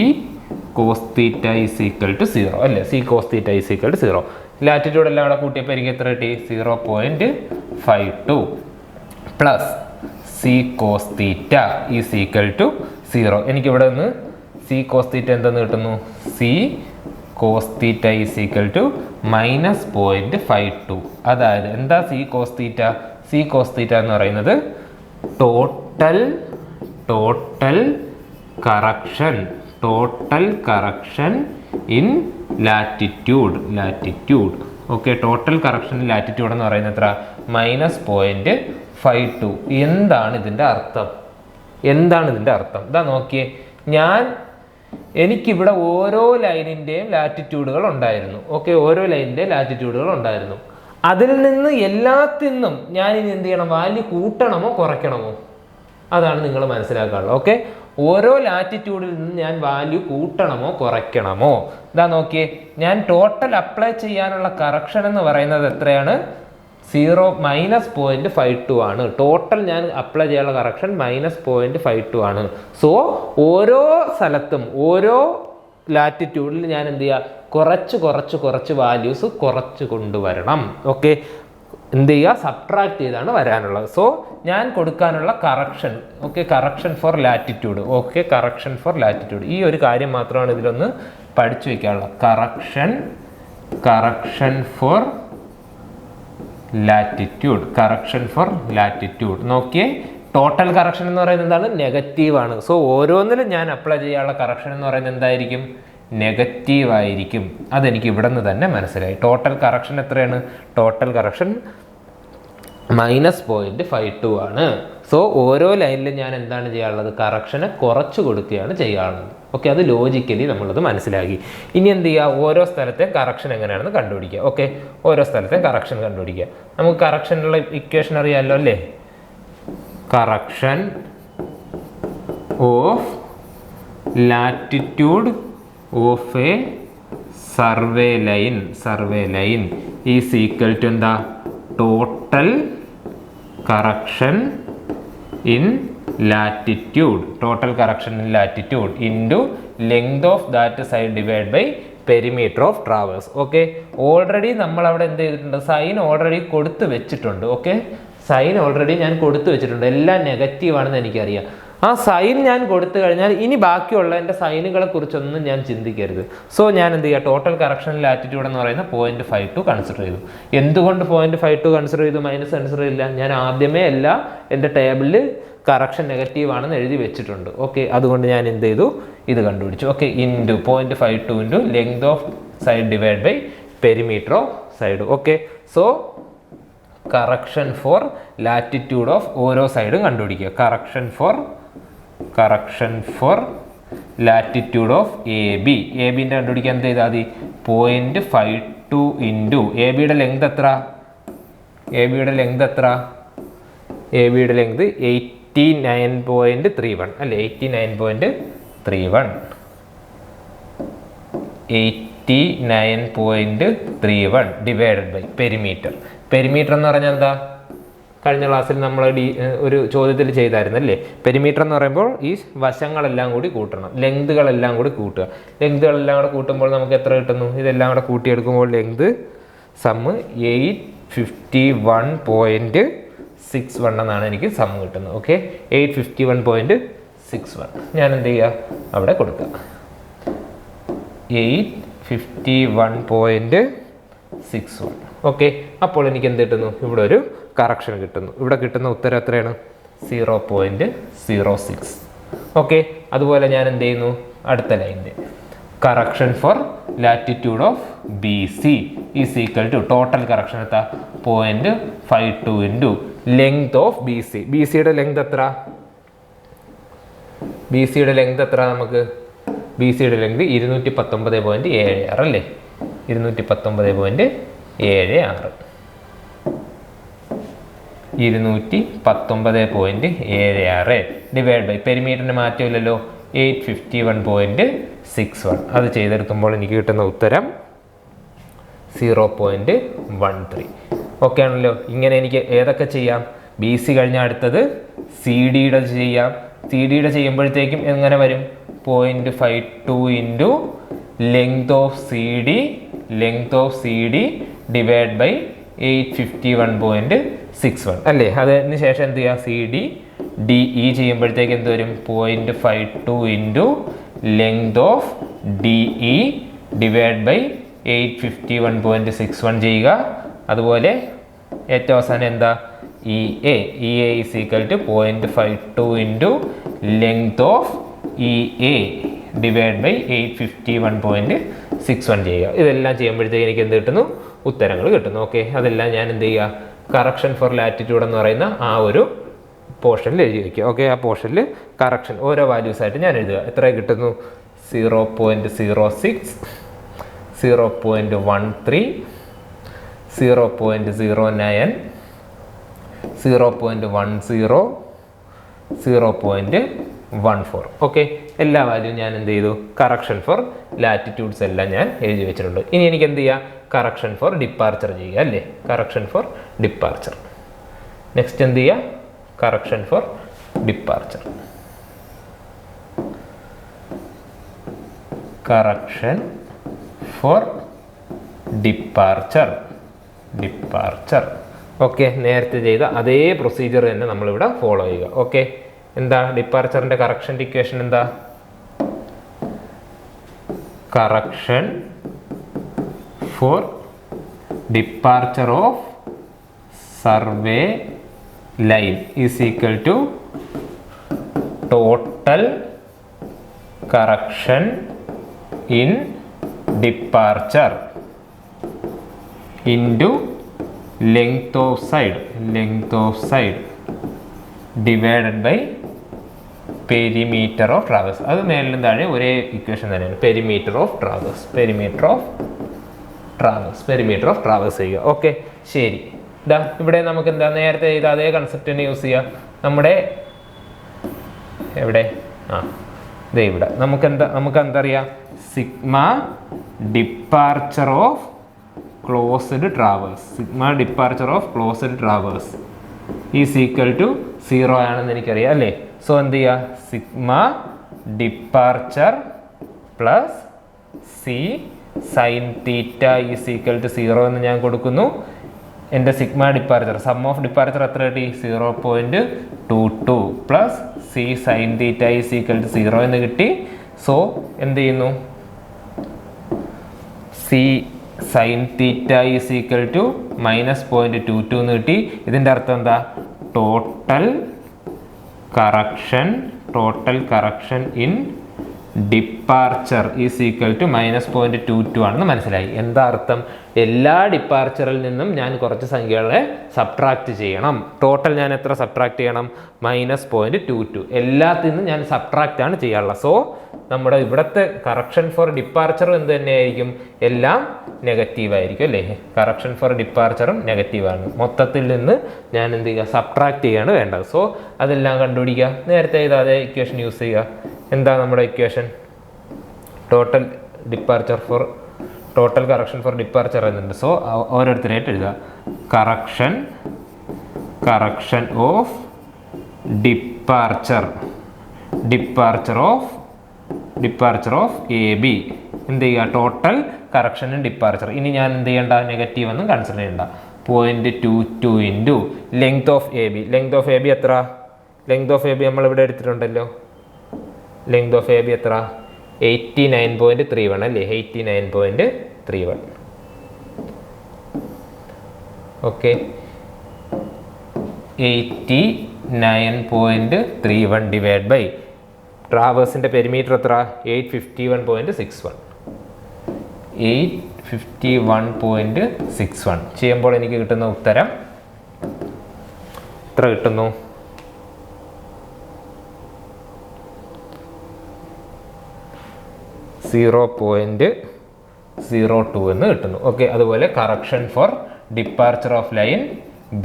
cos theta is equal to 0 അല്ലേ? C cos theta is equal to 0. Latitude എല്ലാം കൂടെ കൂട്ടിയപ്പോൾ എനിക്ക് എത്ര കിട്ടി? 0.52 plus C cos theta is equal to 0. എനിക്കിവിടെ നിന്ന് സി കോസ് തീറ്റ എന്തെന്ന് കിട്ടുന്നു? C cos theta is equal to -0.52. അതായത് എന്താ C cos theta? C cos theta എന്ന് പറയുന്നത് total correction in latitude. Okay, total correction in latitude എന്ന് പറയുന്നത് എത്ര? -0.52. എന്താണ് ഇതിൻ്റെ അർത്ഥം? ഇതാ നോക്കിയേ, ഞാൻ എനിക്കിവിടെ ഓരോ ലൈനിൻ്റെയും ലാറ്റിറ്റ്യൂഡുകൾ ഉണ്ടായിരുന്നു. ഓക്കെ, ഓരോ ലൈനിൻ്റെയും ലാറ്റിറ്റ്യൂഡുകൾ ഉണ്ടായിരുന്നു. അതിൽ നിന്ന് എല്ലാത്തിനും ഞാൻ ഇനി എന്ത് ചെയ്യണം? വാല്യൂ കൂട്ടണമോ കുറയ്ക്കണമോ? അതാണ് നിങ്ങൾ മനസ്സിലാക്കാനുള്ളത്. ഓക്കെ, ഓരോ ലാറ്റിറ്റ്യൂഡിൽ നിന്ന് ഞാൻ വാല്യൂ കൂട്ടണമോ കുറയ്ക്കണമോ? ഇതാ നോക്കിയേ, ഞാൻ ടോട്ടൽ അപ്ലൈ ചെയ്യാനുള്ള കറക്ഷൻ എന്ന് പറയുന്നത് എത്രയാണ്? -0.52 ആണ്. ടോട്ടൽ ഞാൻ അപ്ലൈ ചെയ്യാനുള്ള കറക്ഷൻ -0.52 ആണ്. സോ ഓരോ സ്ഥലത്തും ഓരോ ലാറ്റിറ്റ്യൂഡിൽ ഞാൻ എന്ത് ചെയ്യുക? കുറച്ച് വാല്യൂസ് കുറച്ച് കൊണ്ടുവരണം. ഓക്കെ, എന്ത് ചെയ്യുക? സബ്ട്രാക്ട് ചെയ്താണ് വരാനുള്ളത്. സോ ഞാൻ കൊടുക്കാനുള്ള correction, okay, correction for latitude. Okay, correction for latitude. ഈ ഒരു കാര്യം മാത്രമാണ് ഇതിലൊന്ന് പഠിച്ചു വയ്ക്കാനുള്ളത്. Correction for latitude. Correction for latitude. നോക്കിയേ, ടോട്ടൽ കറക്ഷൻ എന്ന് പറയുന്നത് എന്താണ്? നെഗറ്റീവാണ്. സോ ഓരോന്നിലും ഞാൻ അപ്ലൈ ചെയ്യാനുള്ള കറക്ഷൻ എന്ന് പറയുന്നത് എന്തായിരിക്കും? നെഗറ്റീവ് ആയിരിക്കും. അതെനിക്ക് ഇവിടെ നിന്ന് തന്നെ മനസ്സിലായി. ടോട്ടൽ കറക്ഷൻ എത്രയാണ്? ടോട്ടൽ കറക്ഷൻ -0.52 ആണ്. സോ ഓരോ ലൈനിലും ഞാൻ എന്താണ് ചെയ്യാനുള്ളത്? കറക്ഷനെ കുറച്ച് കൊടുക്കുകയാണ് ചെയ്യാനുള്ളത്. ഓക്കെ, അത് ലോജിക്കലി നമ്മളത് മനസ്സിലാക്കി. ഇനി എന്ത് ചെയ്യുക? ഓരോ സ്ഥലത്തെ കറക്ഷൻ എങ്ങനെയാണെന്ന് കണ്ടുപിടിക്കുക. ഓക്കെ, ഓരോ സ്ഥലത്തെ കറക്ഷൻ കണ്ടുപിടിക്കുക. നമുക്ക് കറക്ഷനുള്ള ഇക്വേഷൻ അറിയാമല്ലോ അല്ലേ? Correction of latitude of a survey line is equal to എന്താ? Total correction in latitude, total correction in latitude into length of that side divided by perimeter of traverse. Okay, already നമ്മൾ അവിടെ എന്ത് ചെയ്തിട്ടുണ്ട്? Sign already കൊടുത്തു വെച്ചിട്ടുണ്ട്. Okay, sign already ഞാൻ കൊടുത്തു വെച്ചിട്ടുണ്ട്. എല്ലാം നെഗറ്റീവ് ആണെന്ന് എനിക്കറിയാം. ആ സൈൻ ഞാൻ കൊടുത്തു കഴിഞ്ഞാൽ ഇനി ബാക്കിയുള്ള എൻ്റെ സൈനുകളെ കുറിച്ചൊന്നും ഞാൻ ചിന്തിക്കരുത്. സോ ഞാൻ എന്ത് ചെയ്യുക? ടോട്ടൽ കറക്ഷൻ ലാറ്റിറ്റ്യൂഡ് എന്ന് പറയുന്ന 0.52 കൺസിഡർ ചെയ്തു. എന്തുകൊണ്ട് 0.52 കൺസിഡർ ചെയ്തു? മൈനസ് കൺസിഡർ ചെയ്യില്ല. ഞാൻ ആദ്യമേ എല്ലാം എൻ്റെ ടേബിളിൽ കറക്ഷൻ നെഗറ്റീവ് ആണെന്ന് എഴുതി വെച്ചിട്ടുണ്ട്. ഓക്കെ, അതുകൊണ്ട് ഞാൻ എന്ത് ചെയ്തു? ഇത് കണ്ടുപിടിച്ചു. Okay, into 0.52 into length of side divide by perimeter of side. Okay, so correction for latitude of ഓരോ സൈഡും കണ്ടുപിടിക്കുക. Correction for latitude of A ബിൻ്റെ കണ്ടുപിടിക്കാൻ എന്ത് ചെയ്താൽ മതി? 0.52 ഇൻറ്റു എ ബിയുടെ ലെങ്ത് എത്ര? എ ബിയുടെ ലെങ്ത് 89.31 അല്ലേ? 89.31 ഡിവൈഡഡ് ബൈ പെരിമീറ്റർ. പെരിമീറ്റർ എന്ന് പറഞ്ഞാൽ എന്താ? കഴിഞ്ഞ ക്ലാസ്സിൽ നമ്മൾ ഒരു ചോദ്യത്തിൽ ചെയ്തായിരുന്നു അല്ലേ? പെരിമീറ്റർ എന്ന് പറയുമ്പോൾ ഈ വശങ്ങളെല്ലാം കൂടി കൂട്ടണം, ലെങ്തുകളെല്ലാം കൂടി കൂട്ടുക. ലെങ്തുകളെല്ലാം കൂടെ കൂട്ടുമ്പോൾ നമുക്ക് എത്ര കിട്ടുന്നു? ഇതെല്ലാം കൂടെ കൂട്ടിയെടുക്കുമ്പോൾ ലെങ്ത് സമ്മ് 851.61 എന്നാണ് എനിക്ക് സം കിട്ടുന്നത്. ഓക്കെ, 851.61 ഞാൻ എന്ത് ചെയ്യുക? അവിടെ കൊടുക്കുക. 851.61. ഓക്കെ, അപ്പോൾ എനിക്ക് എന്ത് കിട്ടുന്നു? ഇവിടെ ഒരു കറക്ഷൻ കിട്ടുന്നു. ഇവിടെ കിട്ടുന്ന ഉത്തരം എത്രയാണ്? 0.06. ഓക്കെ, അതുപോലെ ഞാൻ എന്ത് ചെയ്യുന്നു? അടുത്ത ലൈനിൻ്റെ correction for latitude of B C is equal to total correction എത്ര? 0.52 into length of B C. B സിയുടെ ലെങ്ത് എത്ര? ബി സിയുടെ ലെങ്ത് എത്ര? നമുക്ക് ബി സിയുടെ ലെങ്ത് 219.76 അല്ലേ? 219.76 219.76 ഡിവൈഡ് ബൈ പെരിമീറ്ററിന് മാറ്റമില്ലല്ലോ, 851.61. അത് ചെയ്തെടുക്കുമ്പോൾ എനിക്ക് കിട്ടുന്ന ഉത്തരം 0.13. ഓക്കെ ആണല്ലോ? ഇങ്ങനെ എനിക്ക് ഏതൊക്കെ ചെയ്യാം? ബി സി കഴിഞ്ഞാൽ അടുത്തത് സി ഡിയുടെ ചെയ്യാം. സി ഡിയുടെ ചെയ്യുമ്പോഴത്തേക്കും എങ്ങനെ വരും? 0.52 into length of C D divide by 851.61 അല്ലേ? അതിന് ശേഷം എന്ത് ചെയ്യുക? സി ഡി ഡി ഇ ചെയ്യുമ്പോഴത്തേക്ക് എന്ത് വരും? 0.52 into length of D E divide by 851.61 ചെയ്യുക. അതുപോലെ ഏറ്റവും അവസാനം എന്താ? E A is equal to 0.52 into length of E A divide by 851.61 ചെയ്യുക. ഇതെല്ലാം ചെയ്യുമ്പോഴത്തേക്ക് എനിക്ക് എന്ത് കിട്ടുന്നു? ഉത്തരങ്ങൾ കിട്ടുന്നു. ഓക്കെ, അതെല്ലാം ഞാൻ എന്ത് ചെയ്യുക? കറക്ഷൻ ഫോർ ലാറ്റിറ്റ്യൂഡ് എന്ന് പറയുന്ന ആ ഒരു പോർഷനിൽ എഴുതി വയ്ക്കുക. ഓക്കെ, ആ പോർഷനിൽ കറക്ഷൻ ഓരോ വാല്യൂസായിട്ട് ഞാൻ എഴുതുക. എത്ര കിട്ടുന്നു? 0.06, 0.13, 0.09, 0.10, 0.14. ഓക്കെ, എല്ലാ വാല്യൂ ഞാൻ എന്ത് ചെയ്തു? കറക്ഷൻ ഫോർ ലാറ്റിറ്റ്യൂഡ്സ് എല്ലാം ഞാൻ എഴുതി വെച്ചിട്ടുണ്ട്. ഇനി എനിക്ക് എന്ത് ചെയ്യാം? കറക്ഷൻ ഫോർ ഡിപ്പാർച്ചർ ചെയ്യുക അല്ലേ? Correction for departure. നെക്സ്റ്റ് എന്ത് ചെയ്യുക? Correction for departure. Correction for departure. Okay, നേരത്തെ ചെയ്ത അതേ പ്രൊസീജിയർ തന്നെ നമ്മളിവിടെ ഫോളോ ചെയ്യുക. ഓക്കെ, എന്താ ഡിപ്പാർച്ചറിൻ്റെ കറക്ഷൻ്റെ ഇക്വേഷൻ എന്താ? Correction for departure of survey line is equal to total correction in departure into length of side divided by perimeter of traverse. അത് മേലിലും താഴെ ഒരേ ഇക്വേഷൻ തന്നെയാണ്. perimeter of traverse ചെയ്യുക. ഓക്കെ, ശരി. ഇതാ ഇവിടെ നമുക്ക് എന്താ നേരത്തെ ചെയ്ത അതേ കൺസെപ്റ്റ് തന്നെ യൂസ് ചെയ്യുക. നമ്മുടെ എവിടെ ഇവിടെ നമുക്ക് എന്തറിയാം? Sigma departure of closed traverse is equal to 0 ആണെന്ന് എനിക്കറിയാം അല്ലേ? സോ എന്ത് ചെയ്യുക? Sigma departure plus C sine theta is equal to 0 എന്ന് ഞാൻ കൊടുക്കുന്നു. എൻ്റെ sigma departure sum of departure എത്ര കിട്ടി? 0.22 plus C sine theta is equal to 0 എന്ന് കിട്ടി. സോ എന്ത് ചെയ്യുന്നു? C sine theta is equal to -0.22 എന്ന് കിട്ടി. ഇതിൻ്റെ അർത്ഥം എന്താ? Total correction in departure is equal to -0.22 ആണെന്ന് മനസ്സിലായി. എന്താ അർത്ഥം? എല്ലാ ഡിപ്പാർച്ചറിൽ നിന്നും ഞാൻ കുറച്ച് സംഖ്യകളെ സബ്ട്രാക്ട് ചെയ്യണം. ടോട്ടൽ ഞാൻ എത്ര സബ്ട്രാക്ട് ചെയ്യണം? -0.22. എല്ലാത്തിൽ നിന്നും ഞാൻ സബ്ട്രാക്റ്റ് ആണ് ചെയ്യാനുള്ളത്. സോ നമ്മുടെ ഇവിടുത്തെ കറക്ഷൻ ഫോർ ഡിപ്പാർച്ചറും എന്ത് തന്നെയായിരിക്കും? എല്ലാം നെഗറ്റീവ് ആയിരിക്കും അല്ലേ? കറക്ഷൻ ഫോർ ഡിപ്പാർച്ചറും നെഗറ്റീവാണ്. മൊത്തത്തിൽ നിന്ന് ഞാൻ എന്ത് ചെയ്യുക? സബ്ട്രാക്ട് ചെയ്യാണ് വേണ്ടത്. സോ അതെല്ലാം കണ്ടുപിടിക്കുക. നേരത്തെ ചെയ്ത അതേ ഇക്വേഷൻ യൂസ് ചെയ്യുക. എന്താ നമ്മുടെ equation? Total correction for departure എന്നുണ്ട്. സോ ഓരോരുത്തരായിട്ട് എഴുതുക. Correction of departure of A B. എന്ത് ചെയ്യുക? Total correction in departure. ഇനി ഞാൻ എന്ത് ചെയ്യേണ്ട? നെഗറ്റീവ് ഒന്നും കൺസിഡർ ചെയ്യേണ്ട. 0.22 into length of A B. Length of A B എത്ര? ലെങ്ത് ഓഫ് എ ബി നമ്മളിവിടെ എടുത്തിട്ടുണ്ടല്ലോ. ലെങ്ത് ഓഫ് എ ബി എത്ര? 89.31 അല്ലേ? 89.31. ഓക്കെ, 89.31 ഡിവൈഡ് ബൈ ട്രാവേഴ്സിൻ്റെ പെരിമീറ്റർ എത്ര? 851.61. 851.61 ചെയ്യുമ്പോൾ എനിക്ക് കിട്ടുന്ന ഉത്തരം എത്ര കിട്ടുന്നു? 0.02 എന്ന് കിട്ടുന്നു. ഓക്കെ, അതുപോലെ correction for departure of line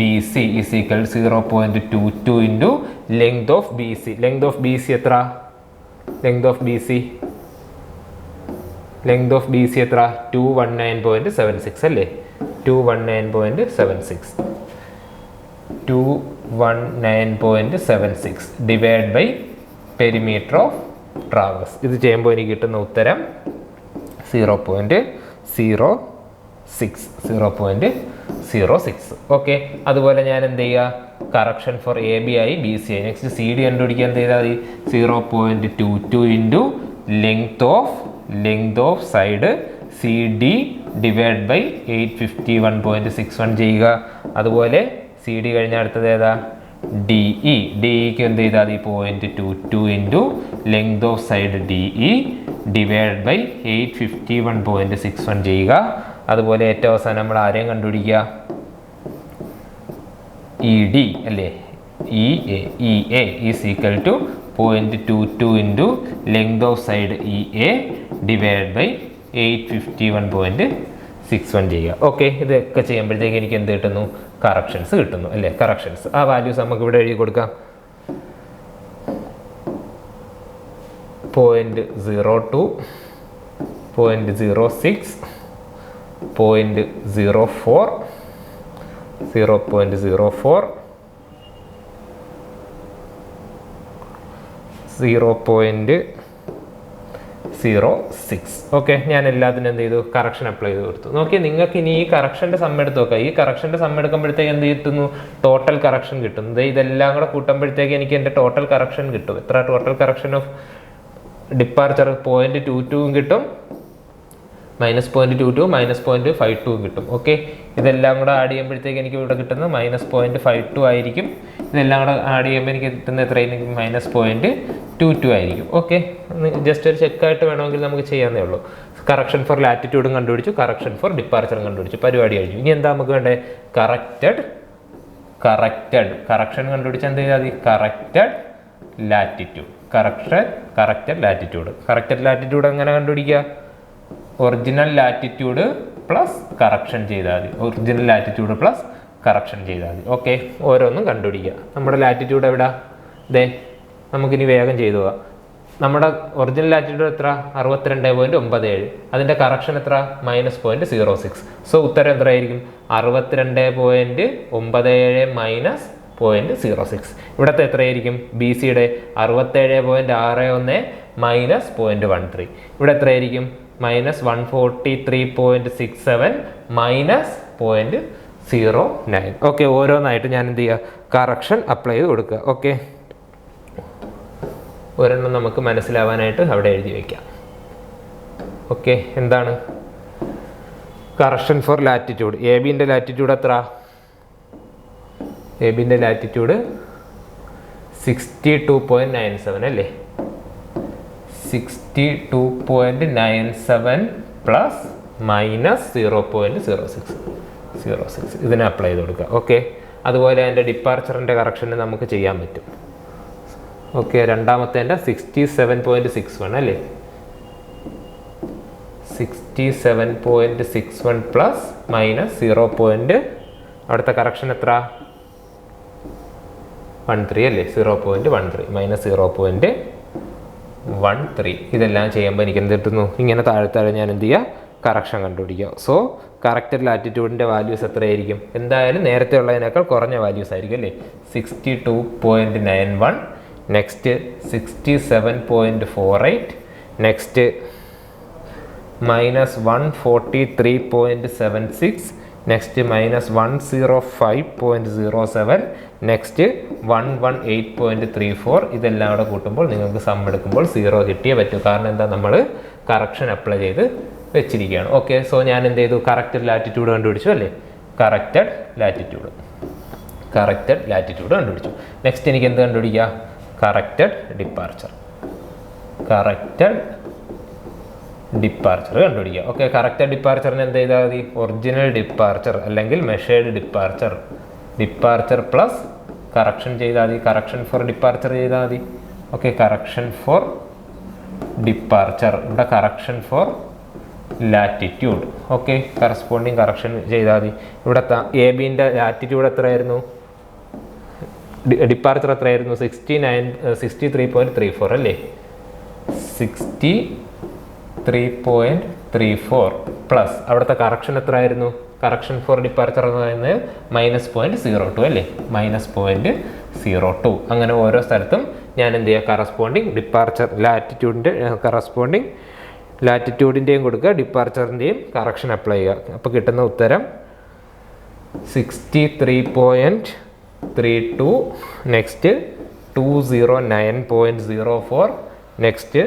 B C is equal 0.22 into length of B C. Length of B C എത്ര? ലെങ്ത് ഓഫ് ബി സി എത്ര? 219.76 അല്ലേ? 219.76 divide by perimeter of traverse. ഇത് ചെയ്യുമ്പോൾ എനിക്ക് കിട്ടുന്ന ഉത്തരം 0.06. ഓക്കെ, അതുപോലെ ഞാൻ എന്ത് ചെയ്യുക? കറക്ഷൻ ഫോർ എ ബി ആയി ബി സി ആയി. നെക്സ്റ്റ് സി ഡി കണ്ടുപിടിക്കാൻ എന്ത് ചെയ്താൽ മതി? 0.22 into length of side C D divide by 851.61 ചെയ്യുക. അതുപോലെ സി ഡി കഴിഞ്ഞ അടുത്തത് ഏതാ? ഡിഇക്ക് എന്ത് ചെയ്താൽ മതി? 0.22 into length of side DE divide by 851.61 ചെയ്യുക. അതുപോലെ ഏറ്റവും അവസാനം നമ്മൾ ആരെയും കണ്ടുപിടിക്കുക? ഇ ഡി അല്ലേ? E A is equal to 0.22 into length of side EA divide by 851.61 ചെയ്യുക. ഓക്കെ, ഇതൊക്കെ ചെയ്യുമ്പോഴത്തേക്ക് എനിക്ക് എന്ത് കിട്ടുന്നു? കറക്ഷൻസ് കിട്ടുന്നു അല്ലേ? കറക്ഷൻസ് ആ വാല്യൂസ് നമുക്ക് ഇവിടെ എഴുതി കൊടുക്കാം. 0.02, 0.06, 0.04, 0.04, 0.06. ഓക്കെ, ഞാൻ എല്ലാത്തിനും എന്ത് ചെയ്തു? കറക്ഷൻ അപ്ലൈ ചെയ്ത് കൊടുത്തു. നോക്കി, നിങ്ങൾക്ക് ഇനി ഈ കറക്ഷൻ്റെ സം എടുത്ത് നോക്കാം. ഈ കറക്ഷൻ്റെ സം എടുക്കുമ്പോഴത്തേക്ക് എന്ത് കിട്ടുന്നു? ടോട്ടൽ കറക്ഷൻ കിട്ടുന്നു. ഇതെല്ലാം കൂടെ കൂട്ടുമ്പോഴത്തേക്ക് എനിക്ക് എൻ്റെ ടോട്ടൽ കറക്ഷൻ കിട്ടും. എത്ര ടോട്ടൽ കറക്ഷൻ ഓഫ് ഡിപ്പാർച്ചർ? 0.22 കിട്ടും, -0.22, -0.52 കിട്ടും. ഓക്കെ, ഇതെല്ലാം കൂടെ ആഡ് ചെയ്യുമ്പോഴത്തേക്ക് എനിക്ക് ഇവിടെ കിട്ടുന്നത് -0.52 ആയിരിക്കും. ഇതെല്ലാം കൂടെ ആഡ് ചെയ്യുമ്പോൾ എനിക്ക് കിട്ടുന്ന എത്രയായിരിക്കും? -0.22 ആയിരിക്കും. ഓക്കെ, ജസ്റ്റ് ഒരു ചെക്കായിട്ട് വേണമെങ്കിൽ നമുക്ക് ചെയ്യാവുന്നേ ഉള്ളൂ. കറക്ഷൻ ഫോർ ലാറ്റിറ്റ്യൂഡും കണ്ടുപിടിച്ചു, കറക്ഷൻ ഫോർ ഡിപ്പാർച്ചറും കണ്ടുപിടിച്ചു, പരിപാടി കഴിഞ്ഞു. ഇനി എന്താ നമുക്ക് വേണ്ടേ? കറക്റ്റഡ് കറക്ഷൻ കണ്ടുപിടിച്ചാൽ എന്ത് ചെയ്താൽ മതി? Corrected latitude. കറക്റ്റഡ് ലാറ്റിറ്റ്യൂഡ് എങ്ങനെ കണ്ടുപിടിക്കുക? ഒറിജിനൽ ലാറ്റിറ്റ്യൂഡ് പ്ലസ് കറക്ഷൻ ചെയ്താൽ മതി. ഒറിജിനൽ ലാറ്റിറ്റ്യൂഡ് പ്ലസ് കറക്ഷൻ ചെയ്താൽ മതി. ഓക്കെ, ഓരോന്നും കണ്ടുപിടിക്കുക. നമ്മുടെ ലാറ്റിറ്റ്യൂഡ് എവിടെ? നമുക്കിനി വേഗം ചെയ്തു പോവാം. നമ്മുടെ ഒറിജിനൽ ലാറ്റിറ്റ്യൂഡ് എത്ര? 62.97. അതിൻ്റെ കറക്ഷൻ എത്ര? -0.06. സോ ഉത്തരം എത്രയായിരിക്കും? 62.97 -0.06. ഇവിടുത്തെ എത്രയായിരിക്കും? BCയുടെ 67.61 -0.13. ഇവിടെ എത്രയായിരിക്കും? -143.67 -0.09. ഓക്കെ, ഓരോന്നായിട്ട് ഞാൻ എന്ത് ചെയ്യുക? കറക്ഷൻ അപ്ലൈ ചെയ്ത് കൊടുക്കുക. ഓക്കെ, ഒരെണ്ണം നമുക്ക് മനസ്സിലാവാനായിട്ട് അവിടെ എഴുതി വയ്ക്കാം. ഓക്കെ, എന്താണ് കറക്ഷൻ ഫോർ ലാറ്റിറ്റ്യൂഡ്? ABൻ്റെ ലാറ്റിറ്റ്യൂഡ് എത്ര? ABൻ്റെ ലാറ്റിറ്റ്യൂഡ് 62.97 അല്ലേ? 62.97 പ്ലസ് -0.06. ഇതിനെ അപ്ലൈ ചെയ്ത് കൊടുക്കുക. ഓക്കെ, അതുപോലെ അതിൻ്റെ ഡിപ്പാർച്ചറിൻ്റെ കറക്ഷന് നമുക്ക് ചെയ്യാൻ പറ്റും. ഓക്കെ, രണ്ടാമത്തെ 67.61 അല്ലേ? 67.61 പ്ലസ് -0. അവിടുത്തെ കറക്ഷൻ എത്ര? 13 അല്ലേ? 0.13 -0.13. ഇതെല്ലാം ചെയ്യുമ്പോൾ എനിക്ക് എന്ത് കിട്ടുന്നു? ഇങ്ങനെ താഴെ ഞാൻ എന്ത് ചെയ്യുക? കറക്ഷൻ കണ്ടുപിടിക്കുക. സോ കറക്റ്റഡ് ലാറ്റിറ്റ്യൂഡിൻ്റെ വാല്യൂസ് എത്രയായിരിക്കും? എന്തായാലും നേരത്തെ ഉള്ളതിനേക്കാൾ കുറഞ്ഞ വാല്യൂസ് ആയിരിക്കും അല്ലേ? 62.91, നെക്സ്റ്റ് 67.48, നെക്സ്റ്റ് -143.76, നെക്സ്റ്റ് -105.07, നെക്സ്റ്റ് 118.34. ഇതെല്ലാം കൂടെ കൂട്ടുമ്പോൾ നിങ്ങൾക്ക് സം എടുക്കുമ്പോൾ 0 കിട്ടിയേ പറ്റൂ. കാരണം എന്താ? നമ്മൾ കറക്ഷൻ അപ്ലൈ ചെയ്ത് വെച്ചിരിക്കുകയാണ്. ഓക്കെ, സോ ഞാൻ എന്ത് ചെയ്തു? കറക്റ്റഡ് ലാറ്റിറ്റ്യൂഡ് കണ്ടുപിടിച്ചു അല്ലേ? കറക്റ്റഡ് ലാറ്റിറ്റ്യൂഡ് കണ്ടുപിടിച്ചു. നെക്സ്റ്റ് എനിക്ക് എന്ത് കണ്ടുപിടിക്കുക? കറക്റ്റഡ് ഡിപ്പാർച്ചർ കണ്ടുപിടിക്കുക. ഓക്കെ, കറക്റ്റഡ് ഡിപ്പാർച്ചറിന് എന്ത് ചെയ്താൽ മതി? ഒറിജിനൽ ഡിപ്പാർച്ചർ അല്ലെങ്കിൽ മെഷേർഡ് ഡിപ്പാർച്ചർ പ്ലസ് കറക്ഷൻ ചെയ്താൽ മതി. കറക്ഷൻ ഫോർ ഡിപ്പാർച്ചർ ചെയ്താൽ മതി. Okay, correction for departure. ഇവിടെ correction for latitude. Okay, corresponding correction ചെയ്താൽ മതി. ഇവിടുത്തെ ABൻ്റെ ലാറ്റിറ്റ്യൂഡ് എത്രയായിരുന്നു? ഡിപ്പാർച്ചർ എത്രയായിരുന്നു? 63.34 അല്ലേ? 63.34 പ്ലസ് അവിടുത്തെ കറക്ഷൻ എത്രയായിരുന്നു? കറക്ഷൻ ഫോർ ഡിപ്പാർച്ചർ എന്ന് പറയുന്നത് -0.02 അല്ലേ? -0.02. അങ്ങനെ ഓരോ സ്ഥലത്തും ഞാൻ എന്ത് ചെയ്യുക? കറസ്പോണ്ടിങ് ഡിപ്പാർച്ചർ ലാറ്റിറ്റ്യൂഡിൻ്റെ കറസ്പോണ്ടിങ് ലാറ്റിറ്റ്യൂഡിൻ്റെയും കൊടുക്കുക, ഡിപ്പാർച്ചറിൻ്റെയും കറക്ഷൻ അപ്ലൈ ചെയ്യുക. അപ്പോൾ കിട്ടുന്ന ഉത്തരം 63.32, നെക്സ്റ്റ് 209.04, നെക്സ്റ്റ്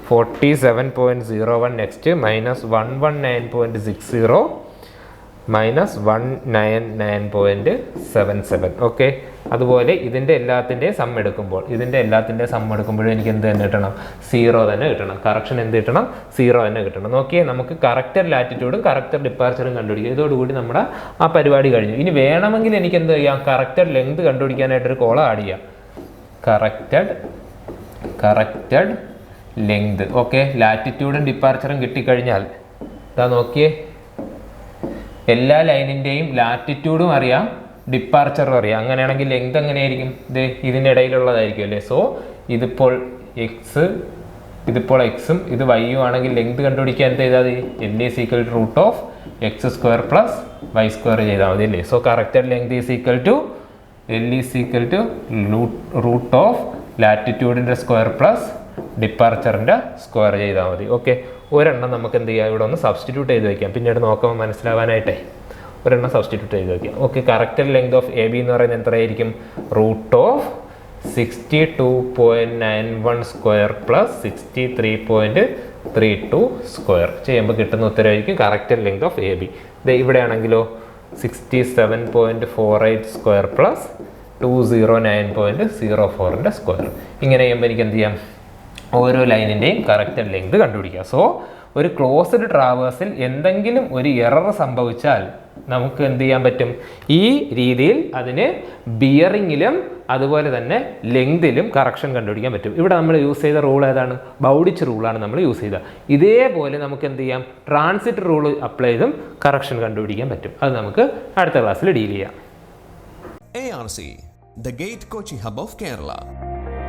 47.01, നെക്സ്റ്റ് -119.60, -199.77. ഓക്കെ, അതുപോലെ ഇതിൻ്റെ എല്ലാത്തിൻ്റെയും സം എടുക്കുമ്പോൾ എനിക്ക് എന്ത് തന്നെ കിട്ടണം? 0 തന്നെ കിട്ടണം. കറക്ഷൻ എന്ത് കിട്ടണം? 0 തന്നെ കിട്ടണം. നോക്കിയേ, നമുക്ക് കറക്റ്റഡ് ലാറ്റിറ്റ്യൂഡും കറക്റ്റഡ് ഡിപ്പാർച്ചറും കണ്ടുപിടിക്കുക. ഇതോടുകൂടി നമ്മുടെ ആ പരിപാടി കഴിഞ്ഞു. ഇനി വേണമെങ്കിൽ എനിക്ക് എന്ത് ചെയ്യാം? കറക്റ്റഡ് ലെങ്ത് കണ്ടുപിടിക്കാനായിട്ടൊരു കോളം ആഡ് ചെയ്യാം. Corrected corrected length. ഓക്കെ, ലാറ്റിറ്റ്യൂഡും ഡിപ്പാർച്ചറും കിട്ടിക്കഴിഞ്ഞാൽ ഇതാ നോക്കിയേ, എല്ലാ ലൈനിൻ്റെയും ലാറ്റിറ്റ്യൂഡും അറിയാം, ഡിപ്പാർച്ചറും അറിയാം. അങ്ങനെയാണെങ്കിൽ ലെങ്ത് എങ്ങനെയായിരിക്കും? ഇത് ഇതിൻ്റെ ഇടയിലുള്ളതായിരിക്കും അല്ലേ. സോ ഇതിപ്പോൾ എക്സും ഇത് വൈയും ആണെങ്കിൽ ലെങ്ത് കണ്ടുപിടിക്കാൻ എന്ത് ചെയ്താൽ മതി? L is equal to root of x square plus y square ചെയ്താൽ മതി അല്ലേ. So corrected length is equal to L is equal to root of ലാറ്റിറ്റ്യൂഡിൻ്റെ സ്ക്വയർ പ്ലസ് ഡിപ്പാർച്ചറിൻ്റെ സ്ക്വയർ ചെയ്താൽ മതി. ഓക്കെ, ഒരെണ്ണം നമുക്ക് എന്ത് ചെയ്യാം, ഇവിടെ ഒന്ന് സബ്സ്റ്റിറ്റ്യൂട്ട് ചെയ്ത് വയ്ക്കാം, പിന്നീട് നോക്കുമ്പോൾ മനസ്സിലാവാനായിട്ടേ ഒരെണ്ണം സബ്സ്റ്റിറ്റ്യൂട്ട് ചെയ്ത് വയ്ക്കാം. Okay, corrected length of A B എന്ന് പറയുന്നത് എത്രയായിരിക്കും? Root of 62.91 square plus 63.32 square ചെയ്യുമ്പോൾ കിട്ടുന്ന ഉത്തരവായിരിക്കും corrected length of A B. ഇവിടെ ആണെങ്കിലോ 67.48 സ്ക്വയർ പ്ലസ് 209.04 സ്ക്വയർ. ഇങ്ങനെ ചെയ്യുമ്പോൾ എനിക്ക് എന്ത് ചെയ്യാം? ഓരോ ലൈനിൻ്റെയും കറക്റ്റഡ് ലെങ്ത് കണ്ടുപിടിക്കാം. സോ ഒരു ക്ലോസ്ഡ് ട്രാവേഴ്സിൽ എന്തെങ്കിലും ഒരു എറർ സംഭവിച്ചാൽ നമുക്ക് എന്ത് ചെയ്യാൻ പറ്റും? ഈ രീതിയിൽ അതിന് ബിയറിങ്ങിലും അതുപോലെ തന്നെ ലെങ്തിലും കറക്ഷൻ കണ്ടുപിടിക്കാൻ പറ്റും. ഇവിടെ നമ്മൾ യൂസ് ചെയ്ത റൂൾ ഏതാണ്? ബൗഡിച്ച് റൂളാണ് നമ്മൾ യൂസ് ചെയ്തത്. ഇതേപോലെ നമുക്ക് എന്ത് ചെയ്യാം? ട്രാൻസിറ്റ് റൂൾ അപ്ലൈ ചെയ്തും കറക്ഷൻ കണ്ടുപിടിക്കാൻ പറ്റും. അത് നമുക്ക് അടുത്ത ക്ലാസ്സിൽ ഡീൽ ചെയ്യാം. ARC, the Gate Kochi Hub of Kerala.